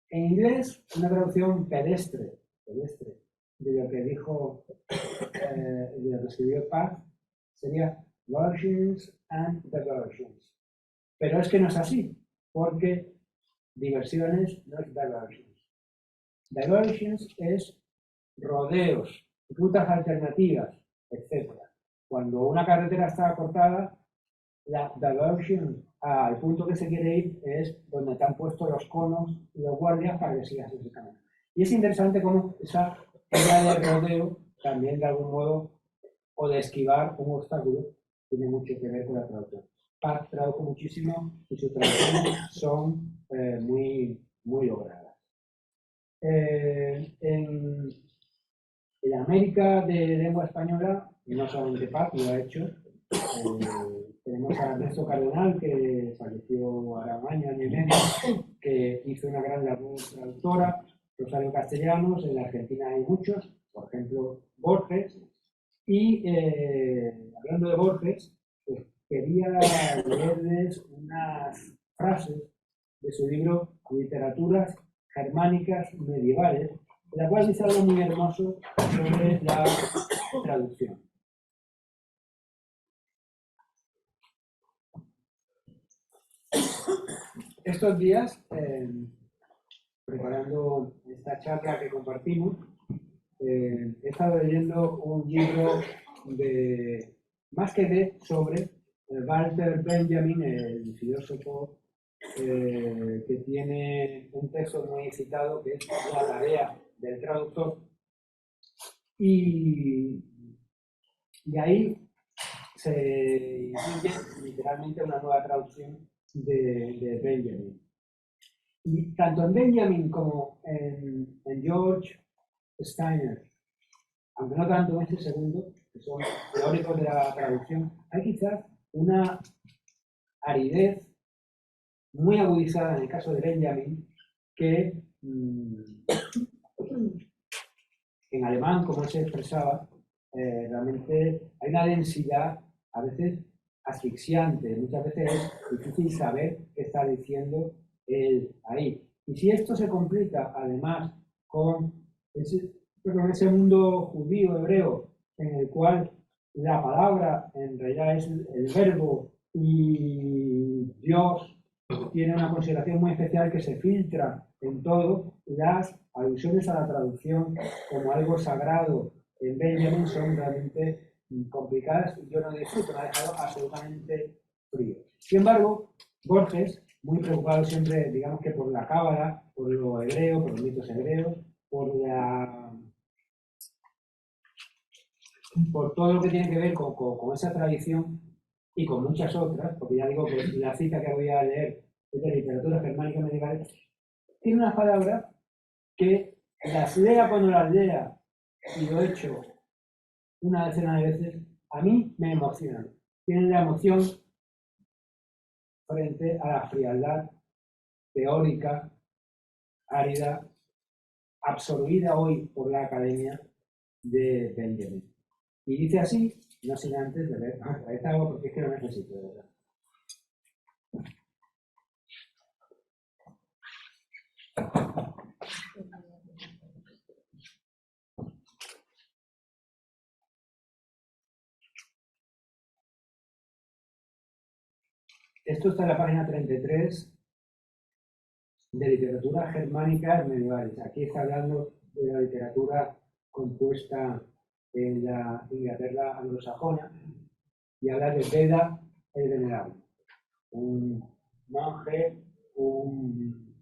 En inglés, una traducción pedestre de lo que dijo, de lo que escribió Paz, sería versions and diversions. Pero es que no es así, porque diversiones no es diversions. Diversions es rodeos, rutas alternativas, etc. Cuando una carretera está cortada, la diversion al punto que se quiere ir es donde te han puesto los conos y los guardias para que sigas ese camino. Y es interesante cómo esa idea de rodeo también de algún modo, o de esquivar un obstáculo, tiene mucho que ver con la traducción. Paz tradujo muchísimo y sus traducciones son muy logradas. En América de lengua española, y no solamente Paz lo ha hecho, tenemos a Ernesto Cardenal, que falleció ahora un año y medio, que hizo una gran labor traductora. Rosario Castellanos, en la Argentina hay muchos, por ejemplo Borges. Y hablando de Borges, pues quería leerles unas frases de su libro Literaturas Germánicas Medievales, la cual dice algo muy hermoso sobre la traducción. Estos días, preparando esta charla que compartimos, he estado leyendo un libro sobre Walter Benjamin, el filósofo que tiene un texto muy citado que es La tarea del traductor. Y ahí se incluye literalmente una nueva traducción de Benjamin. Y tanto en Benjamin como en George Steiner, aunque no tanto en este segundo, que son teóricos de la traducción, hay quizás una aridez muy agudizada en el caso de Benjamin, que en alemán, como se expresaba, realmente hay una densidad a veces asfixiante, muchas veces es difícil saber qué está diciendo él ahí. Y si esto se complica además con ese mundo judío, hebreo, en el cual la palabra en realidad es el verbo y Dios tiene una consideración muy especial que se filtra en todo, las alusiones a la traducción como algo sagrado en Benjamin son realmente complicadas y yo no disfruto, me ha dejado absolutamente frío. Sin embargo, Borges, muy preocupado siempre, digamos que por la cábala, por lo hebreo, por los mitos hebreos, por todo lo que tiene que ver con esa tradición y con muchas otras, porque ya digo que la cita que voy a leer es de literatura germánica medieval, tiene unas palabras que las lea cuando las lea, y lo he hecho una decena de veces, a mí me emocionan. Tienen la emoción frente a la frialdad teórica, árida, absorbida hoy por la academia de Benjamin. Y dice así, no sin antes de ver, esta hago porque es que lo necesito, de verdad. Esto está en la página 33 de literatura germánica medievales. Aquí está hablando de la literatura compuesta en la Inglaterra anglosajona y habla de Beda el Venerable, un monje, un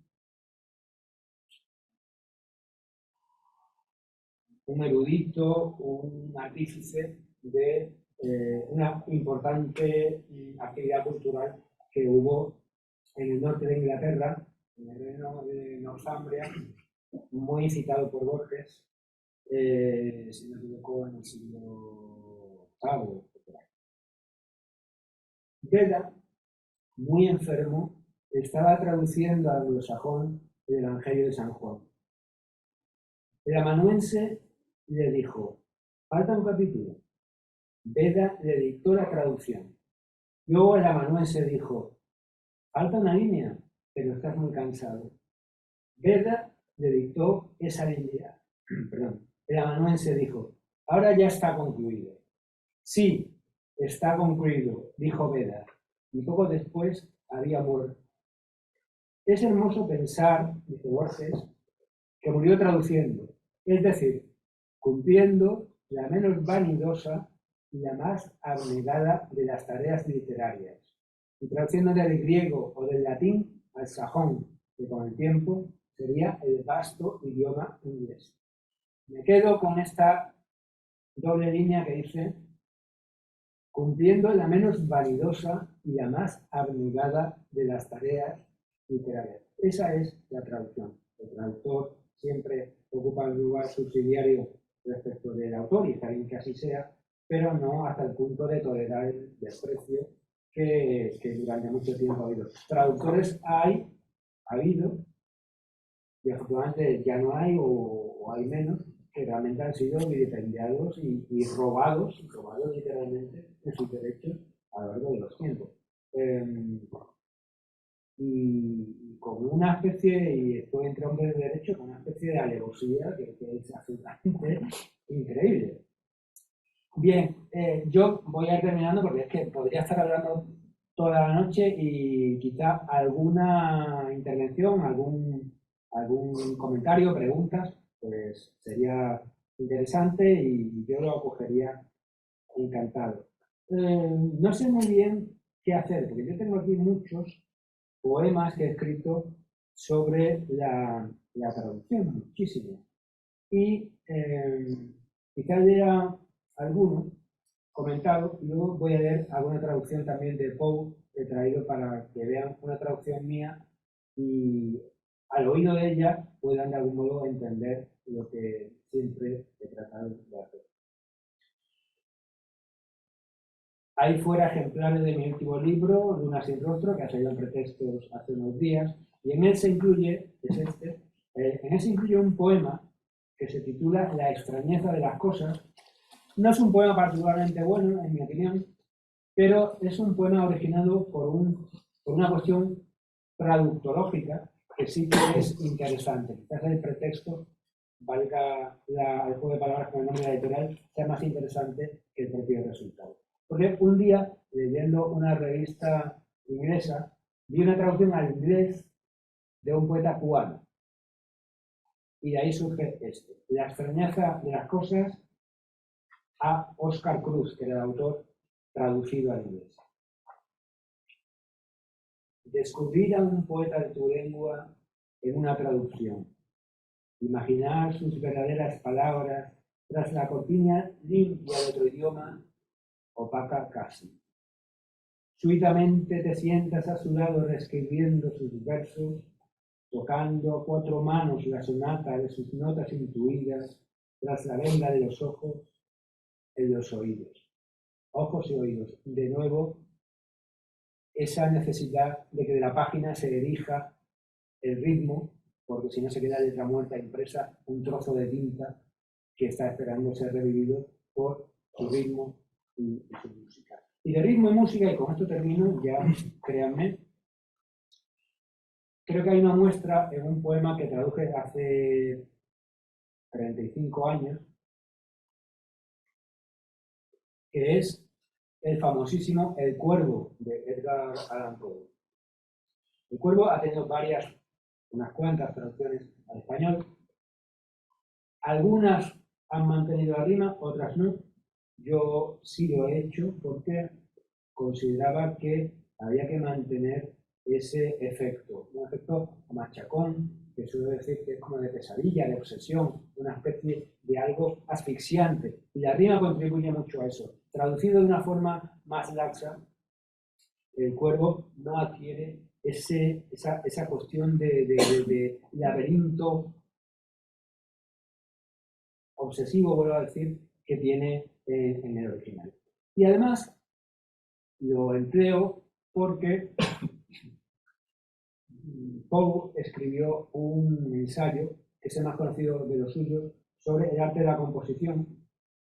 erudito, un artífice de una importante actividad cultural que hubo en el norte de Inglaterra, en el reino de Northumbria, muy citado por Borges, si no me equivoco, en el siglo VIII. Beda, muy enfermo, estaba traduciendo al anglosajón el Evangelio de San Juan. El amanuense le dijo, falta un capítulo. Beda le dictó la traducción. Luego el amanuense dijo, falta una línea, pero estás muy cansado. Beda le dictó esa línea. Perdón. El amanuense dijo, ahora ya está concluido. Sí, está concluido, dijo Beda, y poco después había muerto. Es hermoso pensar, dice Borges, que murió traduciendo, es decir, cumpliendo la menos vanidosa y la más abnegada de las tareas literarias, y traduciendo del griego o del latín al sajón, que con el tiempo sería el vasto idioma inglés. Me quedo con esta doble línea que dice, cumpliendo la menos vanidosa y la más abnegada de las tareas literarias. Esa es la traducción. El traductor siempre ocupa un lugar subsidiario respecto del autor, y está bien que así sea, pero no hasta el punto de tolerar el desprecio que durante mucho tiempo ha habido. Traductores ha habido, y afortunadamente ya no hay o hay menos, que realmente han sido vilipendiados y robados literalmente de sus derechos a lo largo de los tiempos. y con una especie, y esto entre hombres de derecho, con una especie de alevosía que es absolutamente increíble. Bien, yo voy a ir terminando porque es que podría estar hablando toda la noche y quizá alguna intervención, algún comentario, preguntas, pues sería interesante y yo lo acogería encantado. No sé muy bien qué hacer, porque yo tengo aquí muchos poemas que he escrito sobre la traducción, muchísimos. Y quizá lea alguno comentado, y luego voy a leer alguna traducción también de Poe que he traído para que vean una traducción mía y al oído de ella puedan de algún modo entender lo que siempre he tratado de hacer. Hay fuera ejemplares de mi último libro, Luna sin rostro, que ha salido en Pretextos hace unos días, y en él se incluye, en él se incluye un poema que se titula La extrañeza de las cosas. No es un poema particularmente bueno, en mi opinión, pero es un poema originado por una cuestión traductológica que sí que es interesante. Quizás el pretexto, valga el juego de palabras con el nombre de la editorial, sea más interesante que el propio resultado. Porque un día, leyendo una revista inglesa, vi una traducción al inglés de un poeta cubano. Y de ahí surge esto. La extrañeza de las cosas a Oscar Cruz, que era el autor traducido al inglés. Descubrir a un poeta de tu lengua en una traducción. Imaginar sus verdaderas palabras tras la cortina limpia de otro idioma, opaca casi. Súbitamente te sientas a su lado reescribiendo sus versos, tocando a cuatro manos la sonata de sus notas intuidas tras la venda de los ojos en los oídos. Ojos y oídos. De nuevo, esa necesidad de que de la página se dirija el ritmo, porque si no se queda letra muerta impresa, un trozo de tinta que está esperando ser revivido por su ritmo y su música. Y de ritmo y música, y con esto termino, ya créanme, creo que hay una muestra en un poema que traduje hace 35 años, que es el famosísimo El Cuervo, de Edgar Allan Poe. El Cuervo ha tenido unas cuantas traducciones al español. Algunas han mantenido la rima, otras no. Yo sí lo he hecho porque consideraba que había que mantener ese efecto, un efecto machacón, que suelo decir que es como de pesadilla, de obsesión, una especie de algo asfixiante. Y la rima contribuye mucho a eso. Traducido de una forma más laxa, el Cuervo no adquiere esa cuestión de laberinto obsesivo, vuelvo a decir, que tiene en el original. Y además lo empleo porque Poe escribió un ensayo, que es el más conocido de los suyos, sobre el arte de la composición,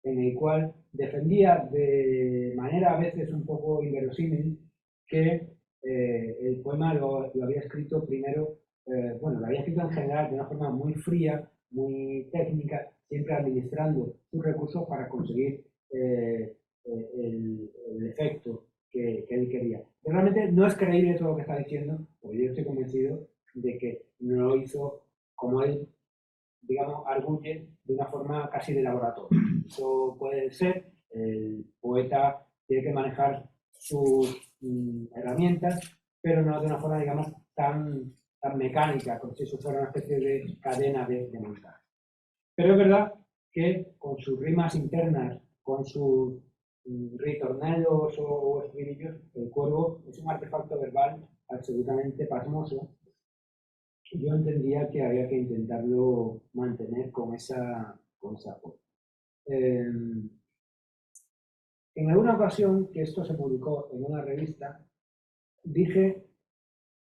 en el cual defendía de manera a veces un poco inverosímil que el poema lo había escrito primero, lo había escrito en general de una forma muy fría, muy técnica, siempre administrando sus recursos para conseguir el efecto que él quería. Pero realmente no es creíble todo lo que está diciendo, porque yo estoy convencido de que no lo hizo como él, digamos, arguye de una forma casi de laboratorio. Eso puede ser, el poeta tiene que manejar sus herramientas, pero no de una forma, digamos, tan mecánica, como si eso fuera una especie de cadena de montaje. Pero es verdad que con sus rimas internas, con sus ritornelos o estribillos, el Cuervo es un artefacto verbal absolutamente pasmoso. Yo entendía que había que intentarlo mantener con esa fuerza. En alguna ocasión, que esto se publicó en una revista, dije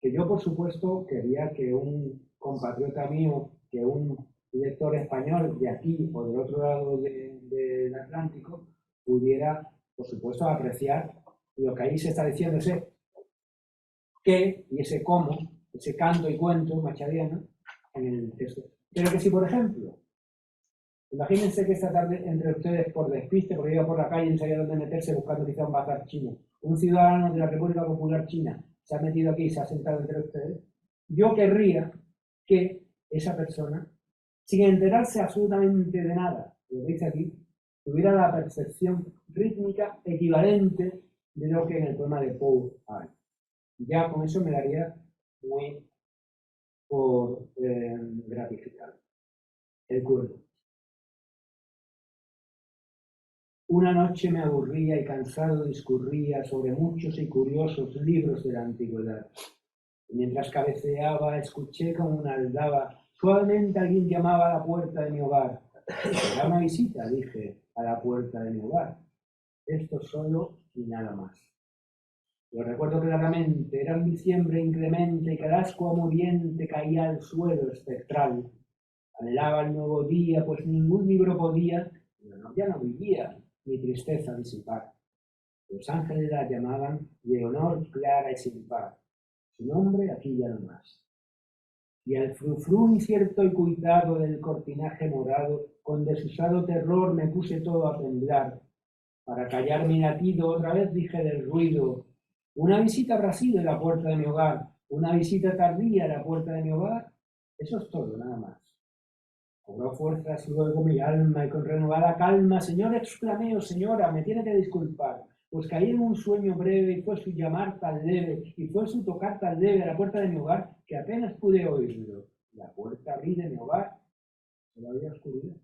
que yo, por supuesto, quería que un compatriota mío, que un lector español de aquí o del otro lado del Atlántico, pudiera, por supuesto, apreciar lo que ahí se está diciendo, ese que, y ese cómo, ese canto y cuento machadiano en el texto. Pero que si, por ejemplo, imagínense que esta tarde entre ustedes por despiste, porque iba por la calle y no sabía dónde meterse buscando quizá un bazar chino, un ciudadano de la República Popular China se ha metido aquí y se ha sentado entre ustedes, yo querría que esa persona, sin enterarse absolutamente de nada, lo que dice aquí, tuviera la percepción rítmica equivalente de lo que en el poema de Poe hay. Ya con eso me daría muy por gratificado. El cuervo. Una noche me aburría y cansado discurría sobre muchos y curiosos libros de la antigüedad. Y mientras cabeceaba, escuché como una aldaba. Suavemente alguien llamaba a la puerta de mi hogar. Era una visita, dije, a la puerta de mi hogar. Esto solo y nada más. Lo recuerdo claramente, era un diciembre inclemente y cada ascua muriente caía al suelo espectral. Anhelaba el nuevo día, pues ningún libro podía, ya no vivía, mi tristeza disipar. Los ángeles la llamaban Leonor clara y sin par. Su nombre aquí ya no más. Y al frufru incierto y cuidado del cortinaje morado, con desusado terror me puse todo a temblar. Para callar mi latido, otra vez dije del ruido. Una visita habrá sido en la puerta de mi hogar, una visita tardía a la puerta de mi hogar. Eso es todo, nada más. Cobró fuerzas luego mi alma y con renovada calma, señor, exclamé, señora, me tiene que disculpar, pues caí en un sueño breve y fue su llamar tan leve y fue su tocar tan leve a la puerta de mi hogar que apenas pude oírlo. La puerta abrí de mi hogar, solo había oscuridad.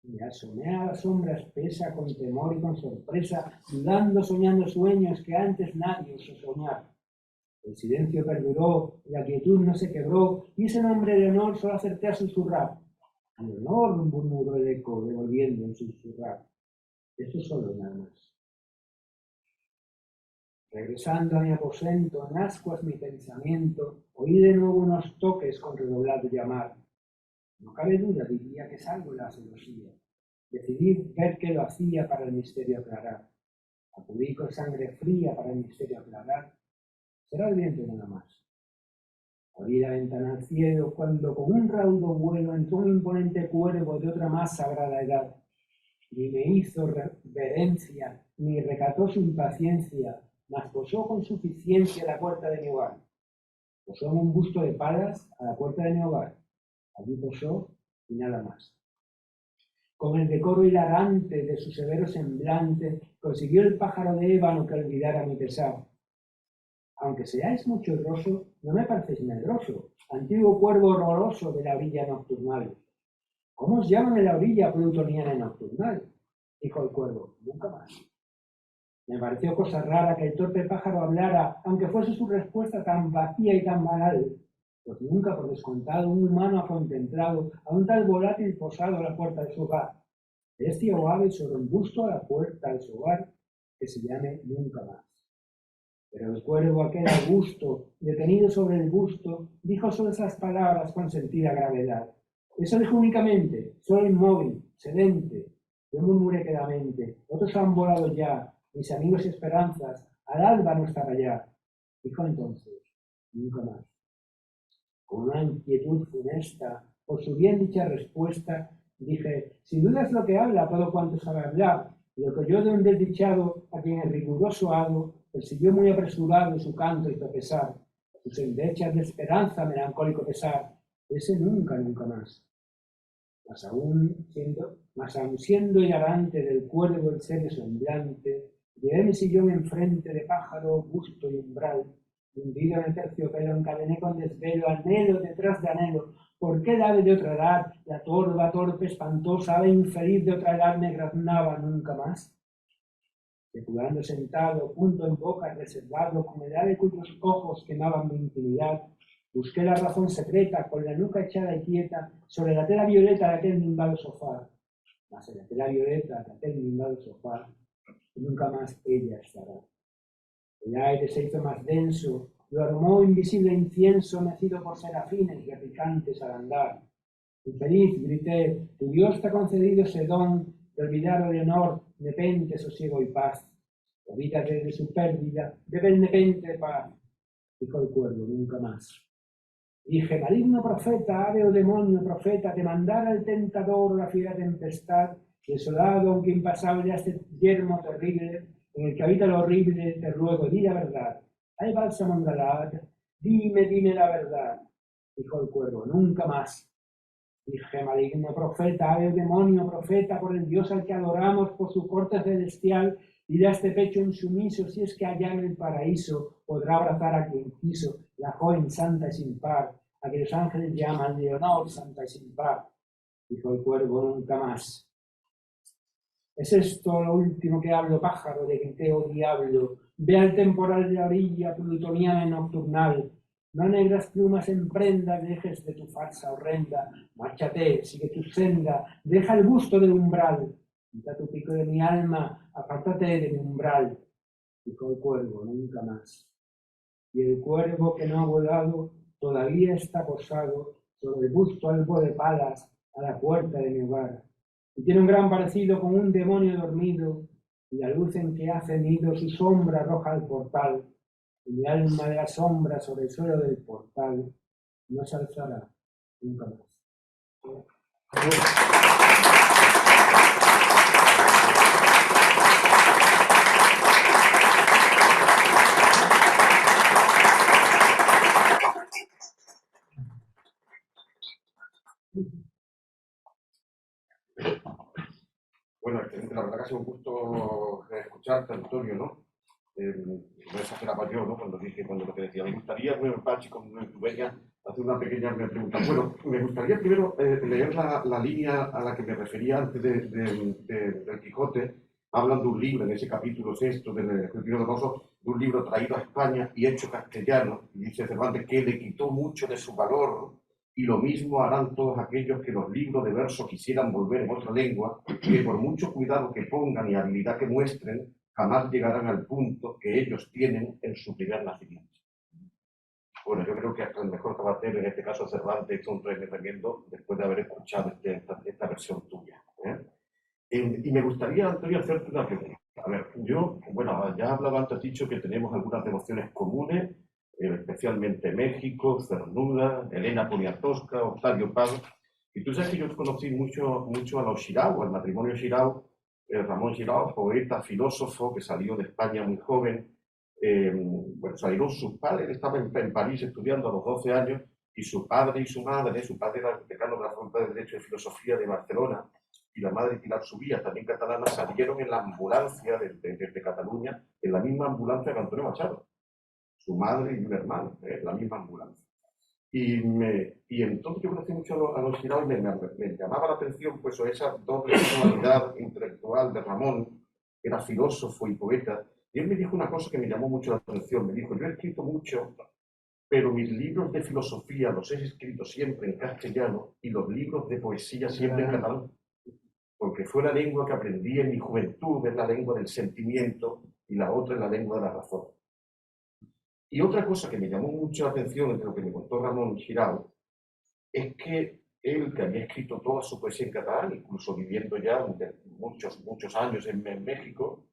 Me asomé a la sombra espesa con temor y con sorpresa, dudando, soñando sueños que antes nadie osó soñar. El silencio perduró, la quietud no se quebró, y ese nombre de honor solo acerté a susurrar. Leonor, murmuró el eco, devolviendo en susurrar. Esto solo nada más. Regresando a mi aposento, en ascuas mi pensamiento, oí de nuevo unos toques con redoblado llamar. No cabe duda, diría que es algo la celosía. Decidí ver qué lo hacía para el misterio aclarar. Acudí con sangre fría para el misterio aclarar. Será el viento nada más. Abrí la ventana al cielo cuando con un raudo vuelo entró un imponente cuervo de otra más sagrada edad. Ni me hizo reverencia, ni recató su impaciencia, mas posó con suficiencia a la puerta de mi hogar. Posó en un busto de palas a la puerta de mi hogar. Allí posó y nada más. Con el decoro hilarante de su severo semblante, consiguió el pájaro de ébano que olvidara mi pesar. Aunque seáis mucho roso, no me parecéis medroso, antiguo cuervo horroroso de la orilla nocturnal. ¿Cómo os llaman en la orilla plutoniana y nocturnal? Dijo el cuervo, nunca más. Me pareció cosa rara que el torpe pájaro hablara, aunque fuese su respuesta tan vacía y tan banal, pues nunca por descontado un humano ha contemplado a un tal volátil posado a la puerta de su hogar. Bestia o ave sobre un busto a la puerta de su hogar que se llame nunca más. Pero el cuervo aquel augusto, detenido sobre el busto, dijo solo esas palabras con sentida gravedad. Eso dijo únicamente, solo inmóvil, sedente. Yo murmuré quedamente, otros han volado ya, mis amigos y esperanzas, al alba no estará ya. Dijo entonces, nunca más. Con una inquietud funesta, por su bien dicha respuesta, dije, sin duda es lo que habla todo cuanto sabe hablar, y lo que yo de un desdichado a quien el riguroso hado persiguió muy apresurado su canto hizo pesar, sus endechas de esperanza, melancólico pesar, ese nunca, nunca más. Mas aún siendo hilarante del cuervo el serio semblante, llevé mi sillón enfrente de pájaro, busto y umbral, hundido en el terciopelo, encadené con desvelo, anhelo detrás de anhelo. ¿Por qué ave de otra edad, la torva, torpe, espantosa, ave infeliz de otra edad me graznaba nunca más? Especulando sentado, punto en boca, reservado, con el ave cuyos ojos quemaban mi intimidad, busqué la razón secreta, con la nuca echada y quieta, sobre la tela violeta de aquel nimbado sofá. Mas en la tela violeta de aquel nimbado sofá, nunca más ella estará. El aire se hizo más denso, lo aromó invisible incienso mecido por serafines repicantes al andar. Infeliz, grité, tu Dios te ha concedido ese don de olvidar de honor, nepente, sosiego y paz. Olvídate de su pérdida, bebe el nepente de paz. dijo el cuervo, nunca más. Dije, maligno profeta, ave o demonio profeta, te mandara el tentador la fiera tempestad, desolado aunque impasable a este yermo terrible, en el que habita lo horrible, te ruego, di la verdad. Hay bálsamo en Galad, dime la verdad, dijo el cuervo, nunca más. Dije, maligno profeta, ave o demonio profeta, por el Dios al que adoramos, por su corte celestial, dile a este pecho insumiso, si es que allá en el paraíso podrá abrazar a quien quiso, la joven santa y sin par, a que los ángeles llaman Leonor, santa y sin par. Dijo el cuervo, nunca más. ¿Es esto lo último que hablo, pájaro? Le grité, oh diablo. Ve al temporal de la orilla plutoniana y nocturnal. No negras plumas en prenda, dejes de tu farsa horrenda. Márchate, sigue tu senda, deja el gusto del umbral. Quita tu pico de mi alma, apártate de mi umbral. Dijo el cuervo, nunca más. Y el cuervo que no ha volado todavía está posado sobre el busto albo de palas a la puerta de mi hogar. Y tiene un gran parecido con un demonio dormido, y la luz en que hace nido su sombra arroja al portal, y mi alma de la sombra sobre el suelo del portal no se alzará nunca más. Bueno, excelente, la verdad que ha sido un gusto escucharte, Antonio, ¿no? No exageraba yo, ¿no? Cuando lo que decía, me gustaría, bueno, Pachi, con tu bella, hacer una pequeña pregunta. Bueno, me gustaría primero leer la línea a la que me refería antes del Quijote. Hablan de un libro, en ese capítulo sexto del Retiro del Oso, de un libro traído a España y hecho castellano, y dice Cervantes que le quitó mucho de su valor, y lo mismo harán todos aquellos que los libros de verso quisieran volver en otra lengua, que por mucho cuidado que pongan y habilidad que muestren, jamás llegarán al punto que ellos tienen en su primer nacimiento. Bueno, yo creo que hasta el mejor tabatero, en este caso Cervantes, hizo un tremendo después de haber escuchado esta versión tuya. Y me gustaría, Antonio, hacerte una pregunta. A ver, yo, bueno, ya hablaba antes, dicho que tenemos algunas devociones comunes, especialmente México, Cernuda, Elena Poniatowska, Octavio Paz. Y tú sabes que yo conocí mucho a los Xirau, al matrimonio Xirau, Ramón Xirau, poeta, filósofo, que salió de España muy joven. Bueno, salieron sus padres, estaba en París estudiando a los 12 años, y su padre y su madre, su padre era decano de la Facultad de Derecho y Filosofía de Barcelona, y la madre Pilar Subías, también catalana, salieron en la ambulancia de Cataluña, en la misma ambulancia que Antonio Machado, su madre y un hermano, en la misma ambulancia. Y entonces yo conocí mucho a los Xirau y me llamaba la atención pues esa doble personalidad intelectual de Ramón, que era filósofo y poeta. Y él me dijo una cosa que me llamó mucho la atención. Me dijo, yo he escrito mucho, pero mis libros de filosofía los he escrito siempre en castellano y los libros de poesía siempre en catalán. Porque fue la lengua que aprendí en mi juventud, es la lengua del sentimiento, y la otra es la lengua de la razón. Y otra cosa que me llamó mucho la atención entre lo que me contó Ramón Xirau es que él, que había escrito toda su poesía en catalán, incluso viviendo ya muchos años en México,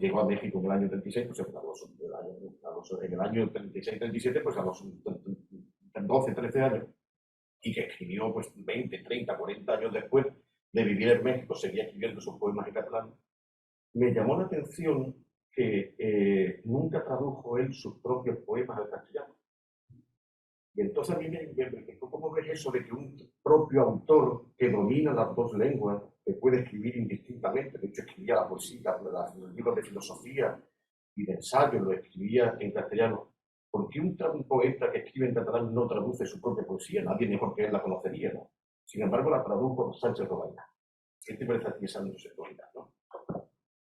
llegó a México en el año 36, pues en el año 36-37, pues a los 12, 13 años, y que escribió pues 20, 30, 40 años después de vivir en México, seguía escribiendo sus poemas en catalán. Me llamó la atención que nunca tradujo él sus propios poemas al castellano. Y entonces a mí me preguntó, ¿cómo ves eso de que un propio autor que domina las dos lenguas puede escribir indistintamente? De hecho, escribía la poesía, los libros de filosofía y de ensayo, lo escribía en castellano. ¿Por qué un poeta que escribe en catalán no traduce su propia poesía? Nadie mejor que él la conocería, ¿no? Sin embargo, la tradujo Sánchez Robaina. ¿Qué te parece a ti esa homosexualidad, no?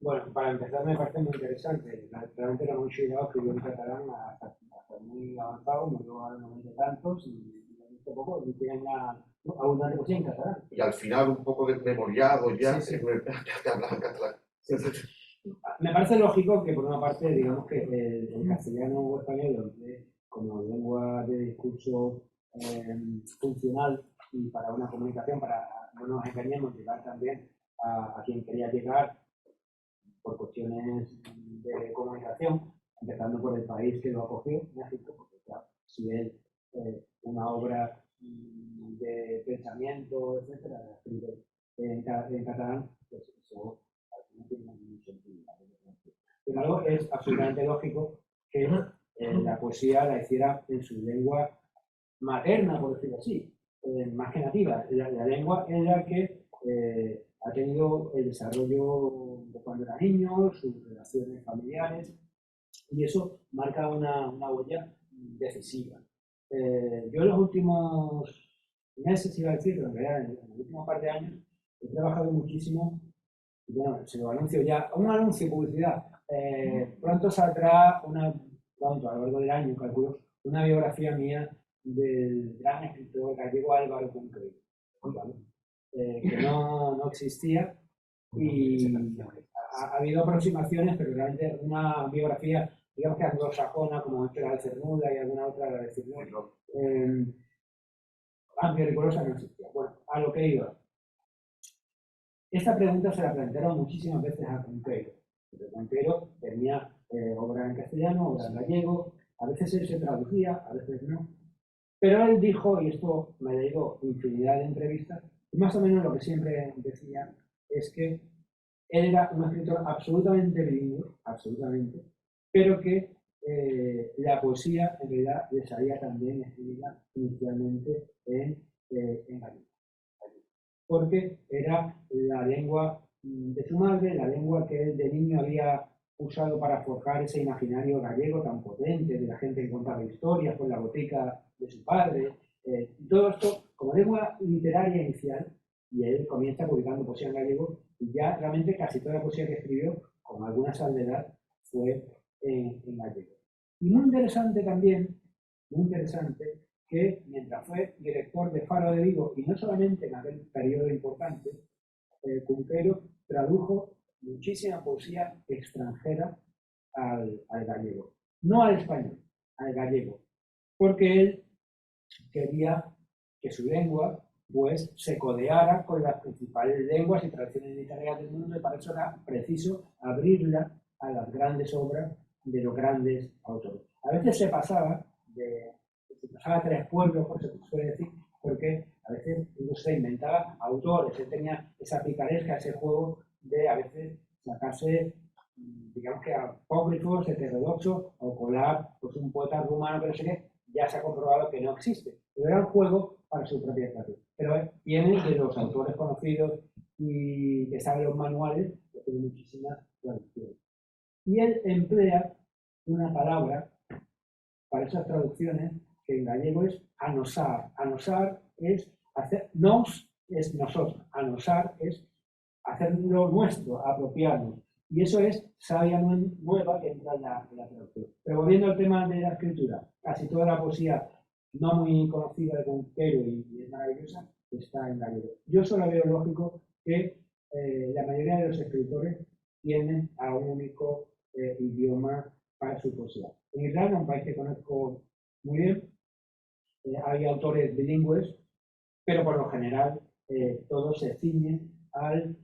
Bueno, para empezar me parece muy interesante. Realmente era muy Xirau que yo en catalán hasta muy avanzado, me dio a los 90 y tantos y este poco y tienen una negocia en catalán. Y al final un poco desmemoriado ya, Sí, sí. te hablas en catalán. Sí, sí. Me parece lógico que por una parte digamos que el castellano o español como lengua de discurso funcional y para una comunicación, para no nos engañemos, llegar también a quien quería llegar por cuestiones de comunicación, empezando por el país que lo acogió, México, porque claro, si él una obra de pensamiento, etcétera, la escribe en catalán, pues eso no tiene ningún sentido. Sin embargo, es absolutamente lógico que la poesía la hiciera en su lengua materna, por decirlo así, más que nativa. La lengua es la que ha tenido el desarrollo de cuando era niño, sus relaciones familiares, y eso marca una huella decisiva. Yo en los últimos meses, iba a decir, pero en realidad en los últimos par de años, he trabajado muchísimo, y bueno, se lo anuncio ya, un anuncio, publicidad. Pronto saldrá pronto, a lo largo del año, calculo, una biografía mía del gran escritor gallego Álvaro Cunqueiro, ¿vale? Que no existía y ha habido aproximaciones, pero realmente una biografía, digamos que anglosajona, como la de Cernuda y alguna otra, la de Cernuda, amplia y rigurosa no existía. Bueno, a lo que iba. Esta pregunta se la plantearon muchísimas veces a Cunqueiro. Cunqueiro tenía obra en castellano, obra en gallego, a veces él se traducía, a veces no. Pero él dijo, y esto me ha leído infinidad de entrevistas, y más o menos lo que siempre decía es que él era un escritor absolutamente bilingüe, absolutamente, pero que la poesía en realidad le salía también escribida inicialmente en gallego, porque era la lengua de su madre, la lengua que él de niño había usado para forjar ese imaginario gallego tan potente de la gente que contaba historias con la botica de su padre. Todo esto como lengua literaria inicial, y él comienza publicando poesía en gallego, y ya realmente casi toda la poesía que escribió, con alguna salvedad, fue en gallego. Y muy interesante también, muy interesante, que mientras fue director de Faro de Vigo, y no solamente en aquel periodo importante, Cunqueiro tradujo muchísima poesía extranjera al gallego. No al español, al gallego. Porque él quería que su lengua pues se codeara con las principales lenguas y tradiciones literarias del mundo, y para eso era preciso abrirla a las grandes obras de los grandes autores. A veces se pasaba tres pueblos, como se suele decir, porque a veces incluso se inventaba autores. Él tenía esa picaresca, ese juego de a veces sacarse, digamos que apócrifos, heterodoxos, o colar pues, un poeta rumano, pero sé que ya se ha comprobado que no existe. Pero era un juego para su propia estatua. Pero viene de los autores conocidos y que saben los manuales, que tiene muchísima traducción. Y él emplea una palabra para esas traducciones que en gallego es anosar. Anosar es hacer, nos es nosotros, anosar es hacerlo nuestro, apropiarnos. Y eso es savia nueva que entra en la traducción. Pero volviendo al tema de la escritura, casi toda la poesía no muy conocida de Cunqueiro y es maravillosa, está en gallego. Yo solo veo lógico que la mayoría de los escritores tienen a un único idioma para su poesía. En Irlanda, un país que conozco muy bien, hay autores bilingües, pero por lo general todos se ciñen al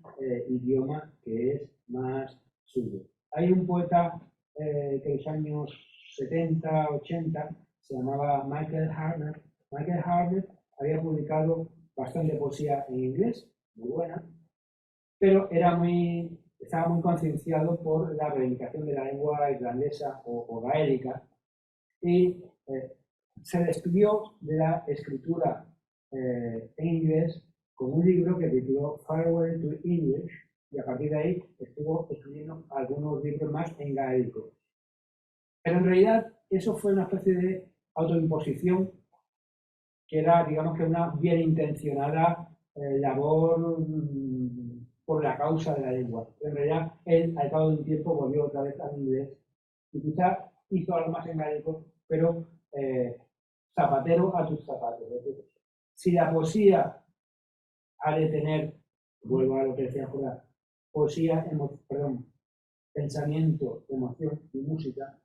idioma que es más suyo. Hay un poeta que en los años 70, 80 se llamaba Michael Harner. Michael Harner había publicado bastante poesía en inglés, muy buena, pero estaba muy concienciado por la reivindicación de la lengua irlandesa o gaélica, y se despidió de la escritura en inglés con un libro que tituló Farewell to English, y a partir de ahí estuvo escribiendo algunos libros más en gaélico. Pero en realidad eso fue una especie de autoimposición que era, digamos que una bien intencionada labor por la causa de la lengua. En realidad él al cabo de un tiempo volvió otra vez al inglés y quizá hizo algo más en gaélico, pero zapatero a tus zapatos. Si la poesía ha de tener, vuelvo a lo que decía Jordán, pensamiento, emoción y música,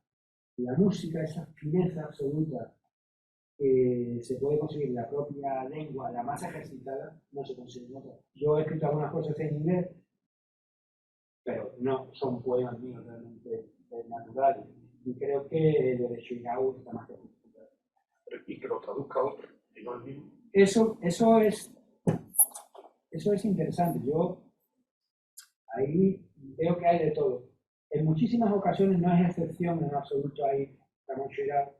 la música, esa fineza absoluta que se puede conseguir en la propia lengua, la más ejercitada, no se consigue en otra. Yo he escrito algunas cosas en inglés, pero no son poemas míos realmente naturales. Y creo que lo de Shigao está más que justificado. Y que lo traduzca otro, y no el mismo. Eso es interesante. Yo ahí veo que hay de todo. En muchísimas ocasiones, no es excepción en absoluto, hay Ramón Shigao.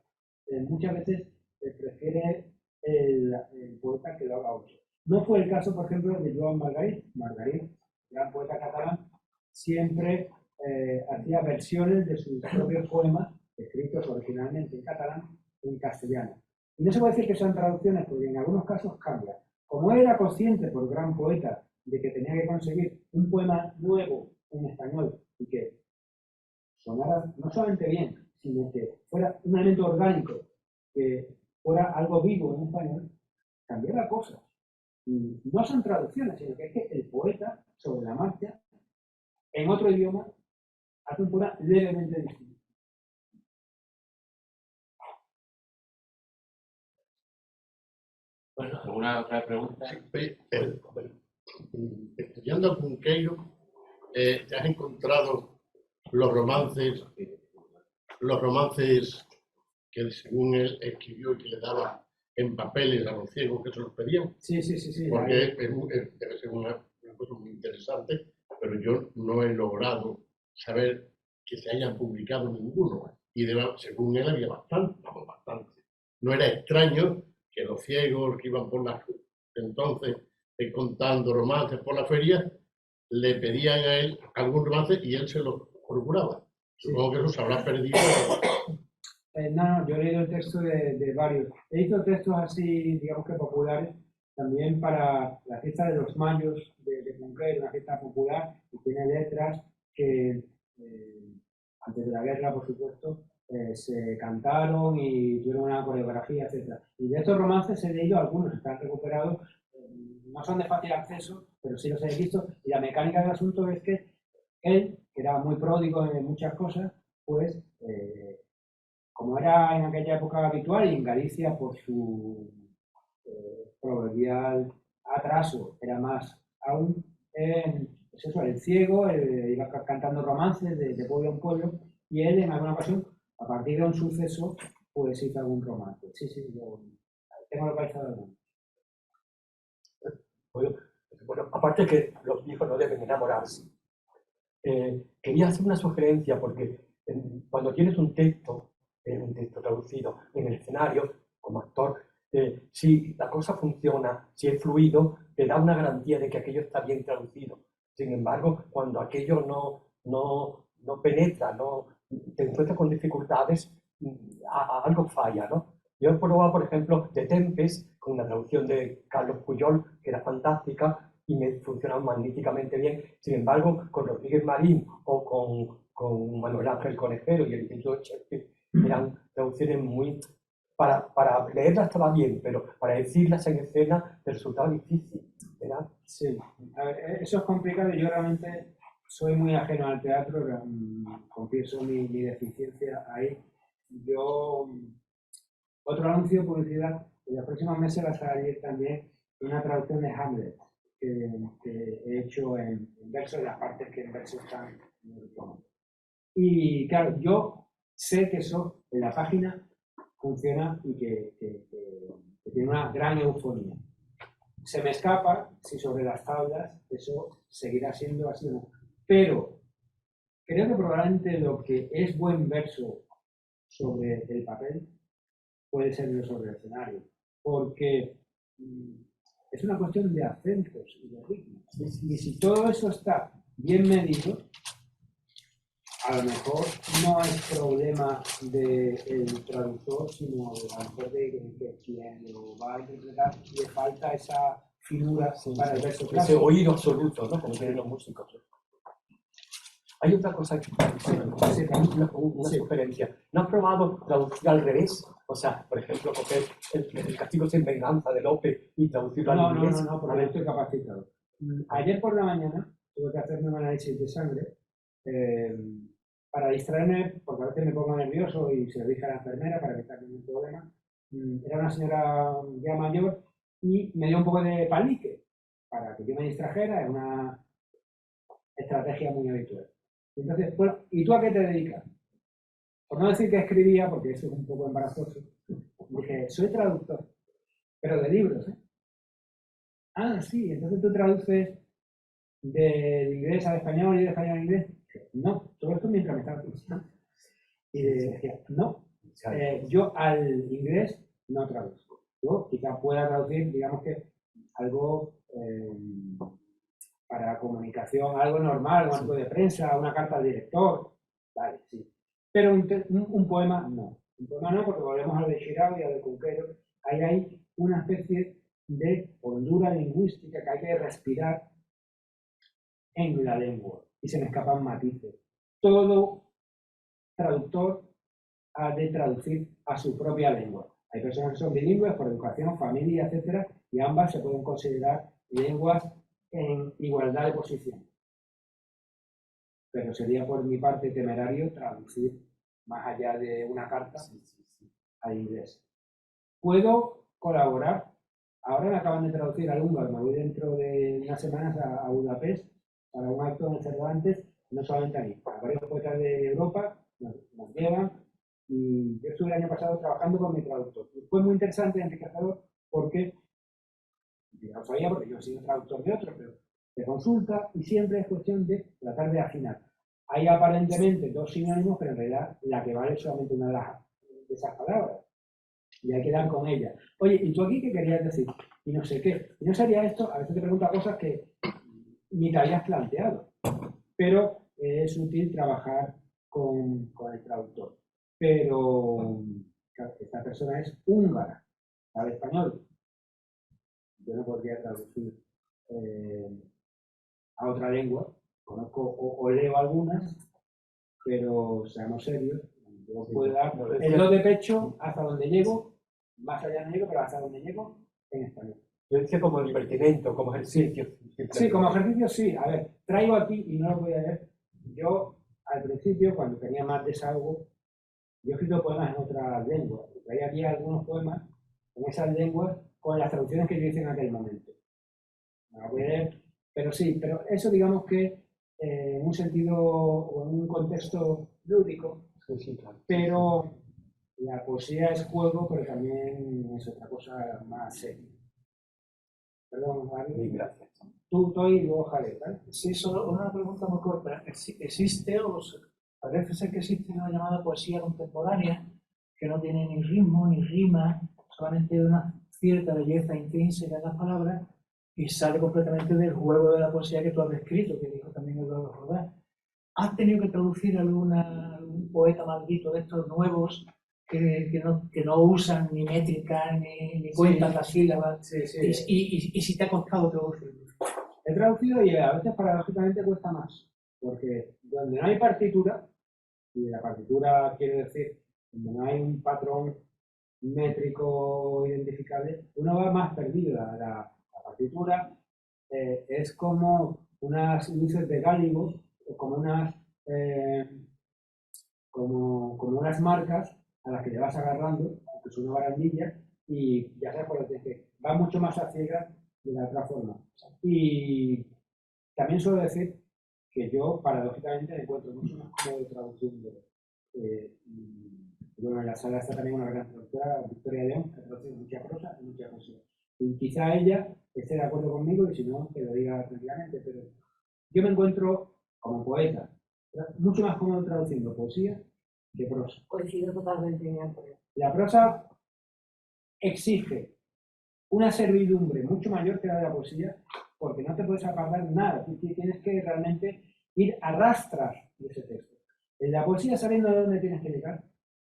Muchas veces se prefiere el poeta que lo haga otro. No fue el caso, por ejemplo, de Joan Margarit. Margarit, gran poeta catalán, siempre hacía versiones de sus propios poemas, escritos originalmente en catalán, en castellano. Y no se puede decir que sean traducciones, porque en algunos casos cambian. Como él era consciente, por gran poeta, de que tenía que conseguir un poema nuevo en español y que sonara no solamente bien, sino que fuera un elemento orgánico, que fuera algo vivo en español, cambió la cosa. Y no son traducciones, sino que es que el poeta, sobre la marcha, en otro idioma, hace un poema levemente distinto. Bueno, ¿alguna otra pregunta? Estudiando a Cunqueiro, ¿te has encontrado los romances que según él escribió y que le daba en papeles a los ciegos que se los pedían? Sí. Porque debe ser una cosa muy interesante, pero yo no he logrado saber que se hayan publicado ninguno. Y según él había bastante. No era extraño que los ciegos que iban por las entonces contando romances por la feria le pedían a él algún romance y él se lo procuraba. Supongo que eso se habrá perdido. No, yo he leído el texto de varios. He visto textos así, digamos que populares, también para la fiesta de los mayos de Cunqueiro, una fiesta popular, que tiene letras que antes de la guerra, por supuesto, se cantaron y tuvieron una coreografía, etc. Y de estos romances he leído algunos, están recuperados, no son de fácil acceso, pero sí los he visto. Y la mecánica del asunto es que él, que era muy pródigo en muchas cosas, pues, como era en aquella época habitual y en Galicia por su proverbial atraso, era más aún, pues eso, el ciego iba cantando romances de pueblo en pueblo y él en alguna ocasión, a partir de un suceso, pues hizo algún romance. Sí, yo tengo localizado alguno. Bueno, aparte que los viejos no deben enamorarse, quería hacer una sugerencia porque cuando tienes un texto traducido en el escenario, como actor, si la cosa funciona, si es fluido, te da una garantía de que aquello está bien traducido. Sin embargo, cuando aquello no penetra, te encuentras con dificultades, algo falla, ¿no? Yo he probado, por ejemplo, de Tempest, con una traducción de Carlos Puyol, que era fantástica y me funcionaba magníficamente bien. Sin embargo, con Rodríguez Marín o con Manuel Ángel Conejero y el Instituto de Shakespeare, eran traducciones muy... Para leerlas estaba bien, pero para decirlas en escena te resultaba difícil, ¿verdad? Sí, a ver, eso es complicado y yo realmente soy muy ajeno al teatro, confieso mi deficiencia ahí. Otro anuncio de publicidad, en los próximos meses va a salir también una traducción de Hamlet que he hecho en verso, en las partes que en verso están en el tono. Y claro, yo sé que eso en la página funciona y que tiene una gran eufonía. Se me escapa si sobre las tablas eso seguirá siendo así o no. Pero creo que probablemente lo que es buen verso sobre el papel puede serlo sobre el escenario, porque es una cuestión de acentos y de ritmos. Y si todo eso está bien medido, a lo mejor no es problema del traductor, sino a lo mejor de quien lo va a interpretar, le falta esa finura para el verso clásico. Ese oído absoluto, ¿no? Como tienen los músicos. Hay otra cosa que una sugerencia. ¿No has probado traducir al revés? O sea, por ejemplo, coger el castigo sin venganza de Lope y traducirlo al inglés. No, porque no estoy capacitado. Ayer por la mañana tuve que hacerme un análisis de sangre para distraerme, porque a veces me pongo nervioso y se lo dije a la enfermera para evitar ningún problema. Era una señora ya mayor y me dio un poco de palique para que yo me distrajera. Es una estrategia muy habitual. Entonces, bueno, ¿y tú a qué te dedicas? por no decir que escribía, porque eso es un poco embarazoso, dije, soy traductor, pero de libros, ¿eh? Ah, sí, entonces tú traduces del inglés al español y del español al inglés. No, todo esto mientras me estaba escuchando. Y decía, no, yo al inglés no traduzco. Yo quizás pueda traducir, digamos que algo para comunicación, algo normal, un artículo de prensa, una carta al director, vale, sí. Pero un poema no. Un poema no, porque volvemos al de Shirao y al de Cunqueiro. Ahí hay una especie de hondura lingüística que hay que respirar en la lengua y se me escapan matices. Todo traductor ha de traducir a su propia lengua. Hay personas que son bilingües por educación, familia, etcétera, y ambas se pueden considerar lenguas en igualdad de posición. Pero sería por mi parte temerario traducir más allá de una carta al inglés. Puedo colaborar. Ahora me acaban de traducir al húngaro, me voy dentro de unas semanas a Budapest para un acto en el Cervantes, no solamente a mí, a varios poetas de Europa nos llevan, y yo estuve el año pasado trabajando con mi traductor. Y fue muy interesante y enriquecedor porque, ya lo sabía porque yo he sido traductor de otro, pero se consulta y siempre es cuestión de tratar de afinar. Hay aparentemente dos sinónimos, pero en realidad la que vale es solamente una de esas palabras. Y hay que dar con ella. Oye, ¿y tú aquí qué querías decir? Y no sé qué. Y no sería esto, a veces te pregunta cosas que ni te habías planteado. Pero es útil trabajar con el traductor. Pero claro, esta persona es húngara, sabe español. Yo no podría traducir a otra lengua. Conozco o leo algunas, pero seamos serios. Yo puedo dar el do de pecho hasta donde llego, más allá no llego, pero hasta donde llego en español. Yo decía como divertimento, como ejercicio. Sí, como ejercicio sí. A ver, traigo aquí, y no lo voy a leer, yo al principio, cuando tenía más desahogo, yo he escrito poemas en otras lenguas. Traía aquí algunos poemas en esas lenguas con las traducciones que yo hice en aquel momento. No lo voy a leer, pero sí, pero eso digamos que en un sentido o en un contexto lúdico, Sí, claro. pero la poesía es juego, pero también es otra cosa más seria. Perdón, Javi. Gracias. Tú y luego Javier, ¿vale? Sí, solo una pregunta muy corta. ¿Existe o parece ser que existe una llamada poesía contemporánea que no tiene ni ritmo ni rima, solamente una cierta belleza intrínseca en las palabras y sale completamente del juego de la poesía que tú has descrito, que dijo también Eduardo Rodán? ¿Has tenido que traducir algún poeta maldito de estos nuevos que no usan ni métrica ni cuentan las sílabas? Sí, sí. Y si te ha costado traducirlo? He traducido y a veces paradójicamente cuesta más, porque donde no hay partitura, y la partitura quiere decir, donde no hay un patrón métrico identificable, uno va más perdido. La partitura es como unas luces de gálibo, como unas marcas a las que le vas agarrando, que es una barandilla, y ya sabes por lo que va mucho más a ciegas de la otra forma. Y también suelo decir que yo, paradójicamente, me encuentro mucho más cómodo traduciendo. Bueno, en la sala está también una gran traductora, Victoria León, que traduce mucha prosa y mucha poesía. Y quizá ella esté de acuerdo conmigo, y si no, que lo diga tranquilamente, pero yo me encuentro como poeta mucho más cómodo traduciendo poesía que prosa. Coincido totalmente en Antonio. La prosa exige una servidumbre mucho mayor que la de la poesía, porque no te puedes apartar nada, tú tienes que realmente ir a rastras de ese texto. En la poesía, sabiendo de dónde tienes que llegar,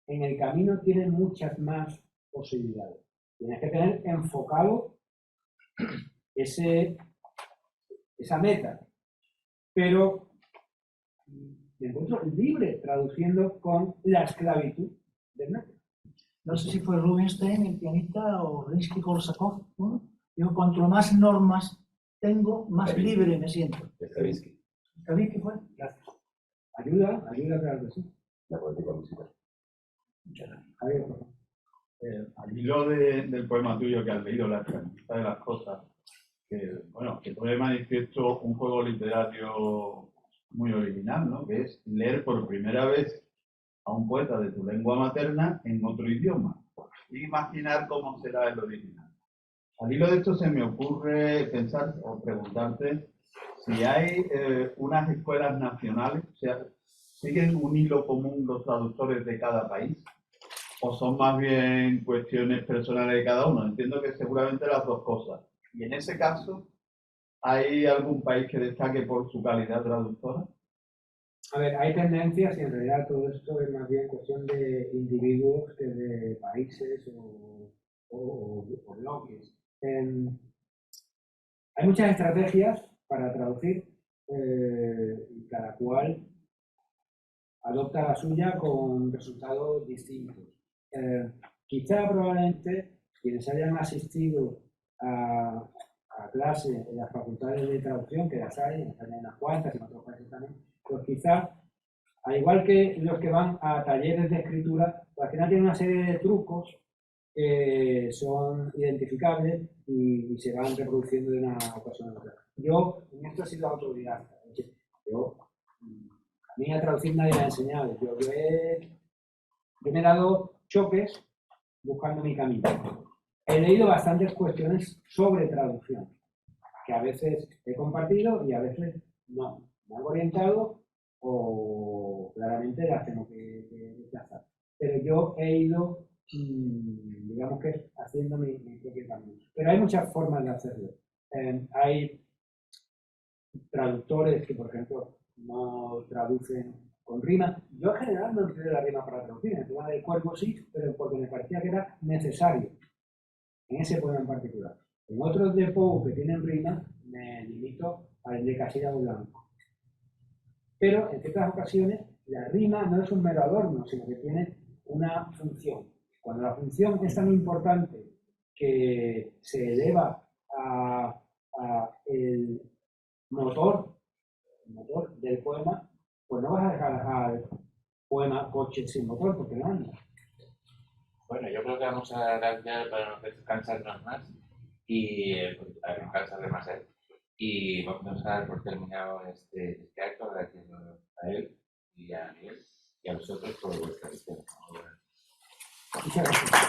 en el camino tienes muchas más posibilidades. Tienes que tener enfocado esa meta, pero me encuentro libre traduciendo con la esclavitud del método. No sé si fue Rubinstein, el pianista, o Rimsky-Korsakov, ¿no? Digo, cuanto más normas tengo, más libre me siento. Stravinsky. ¿Stravinsky fue? Gracias. Ayuda, claro que sí. La política musical. Javier, por favor. Al hilo del poema tuyo que has leído, La extrañeza de las cosas, que pone de manifiesto un juego literario muy original, ¿no? Que es leer por primera vez a un poeta de tu lengua materna en otro idioma. Y imaginar cómo será el original. Al hilo de esto se me ocurre pensar o preguntarte si hay unas escuelas nacionales, o sea, ¿siguen un hilo común los traductores de cada país? ¿O son más bien cuestiones personales de cada uno? Entiendo que seguramente las dos cosas. Y en ese caso, ¿hay algún país que destaque por su calidad traductora? A ver, hay tendencias y en realidad todo esto es más bien cuestión de individuos que de países o bloques. Hay muchas estrategias para traducir y cada cual adopta la suya con resultados distintos. Quizá probablemente quienes hayan asistido a clase en las facultades de traducción, que las hay en unas cuantas, en otros países también, pues quizá, al igual que los que van a talleres de escritura, pues al final tienen una serie de trucos que son identificables y se van reproduciendo de una ocasión a otra. Yo en esto he sido autodidacta. A mí a traducir nadie me ha enseñado. Yo me he dado choques buscando mi camino. He leído bastantes cuestiones sobre traducción, que a veces he compartido y a veces no. Me han orientado o claramente las tengo que rechazar. Pero yo he ido, digamos que haciendo mi propio camino. Pero hay muchas formas de hacerlo. Hay traductores que, por ejemplo, no traducen con rima. Yo en general no empleé la rima para traducir. En el tema del cuerpo sí, pero porque me parecía que era necesario en ese poema en particular. En otros de Poe que tienen rima, me limito al de Casillado Blanco. Pero en ciertas ocasiones la rima no es un mero adorno, sino que tiene una función. Cuando la función es tan importante que se eleva a el motor del poema, pues no vas a dejar al poema coche sin motor porque no anda. Bueno, yo creo que vamos a dar ya para no cansarnos más y para no cansarle más a él. Y vamos a dar por terminado este acto, agradeciendo a él y a Miguel y a vosotros por vuestra atención. Muchas gracias.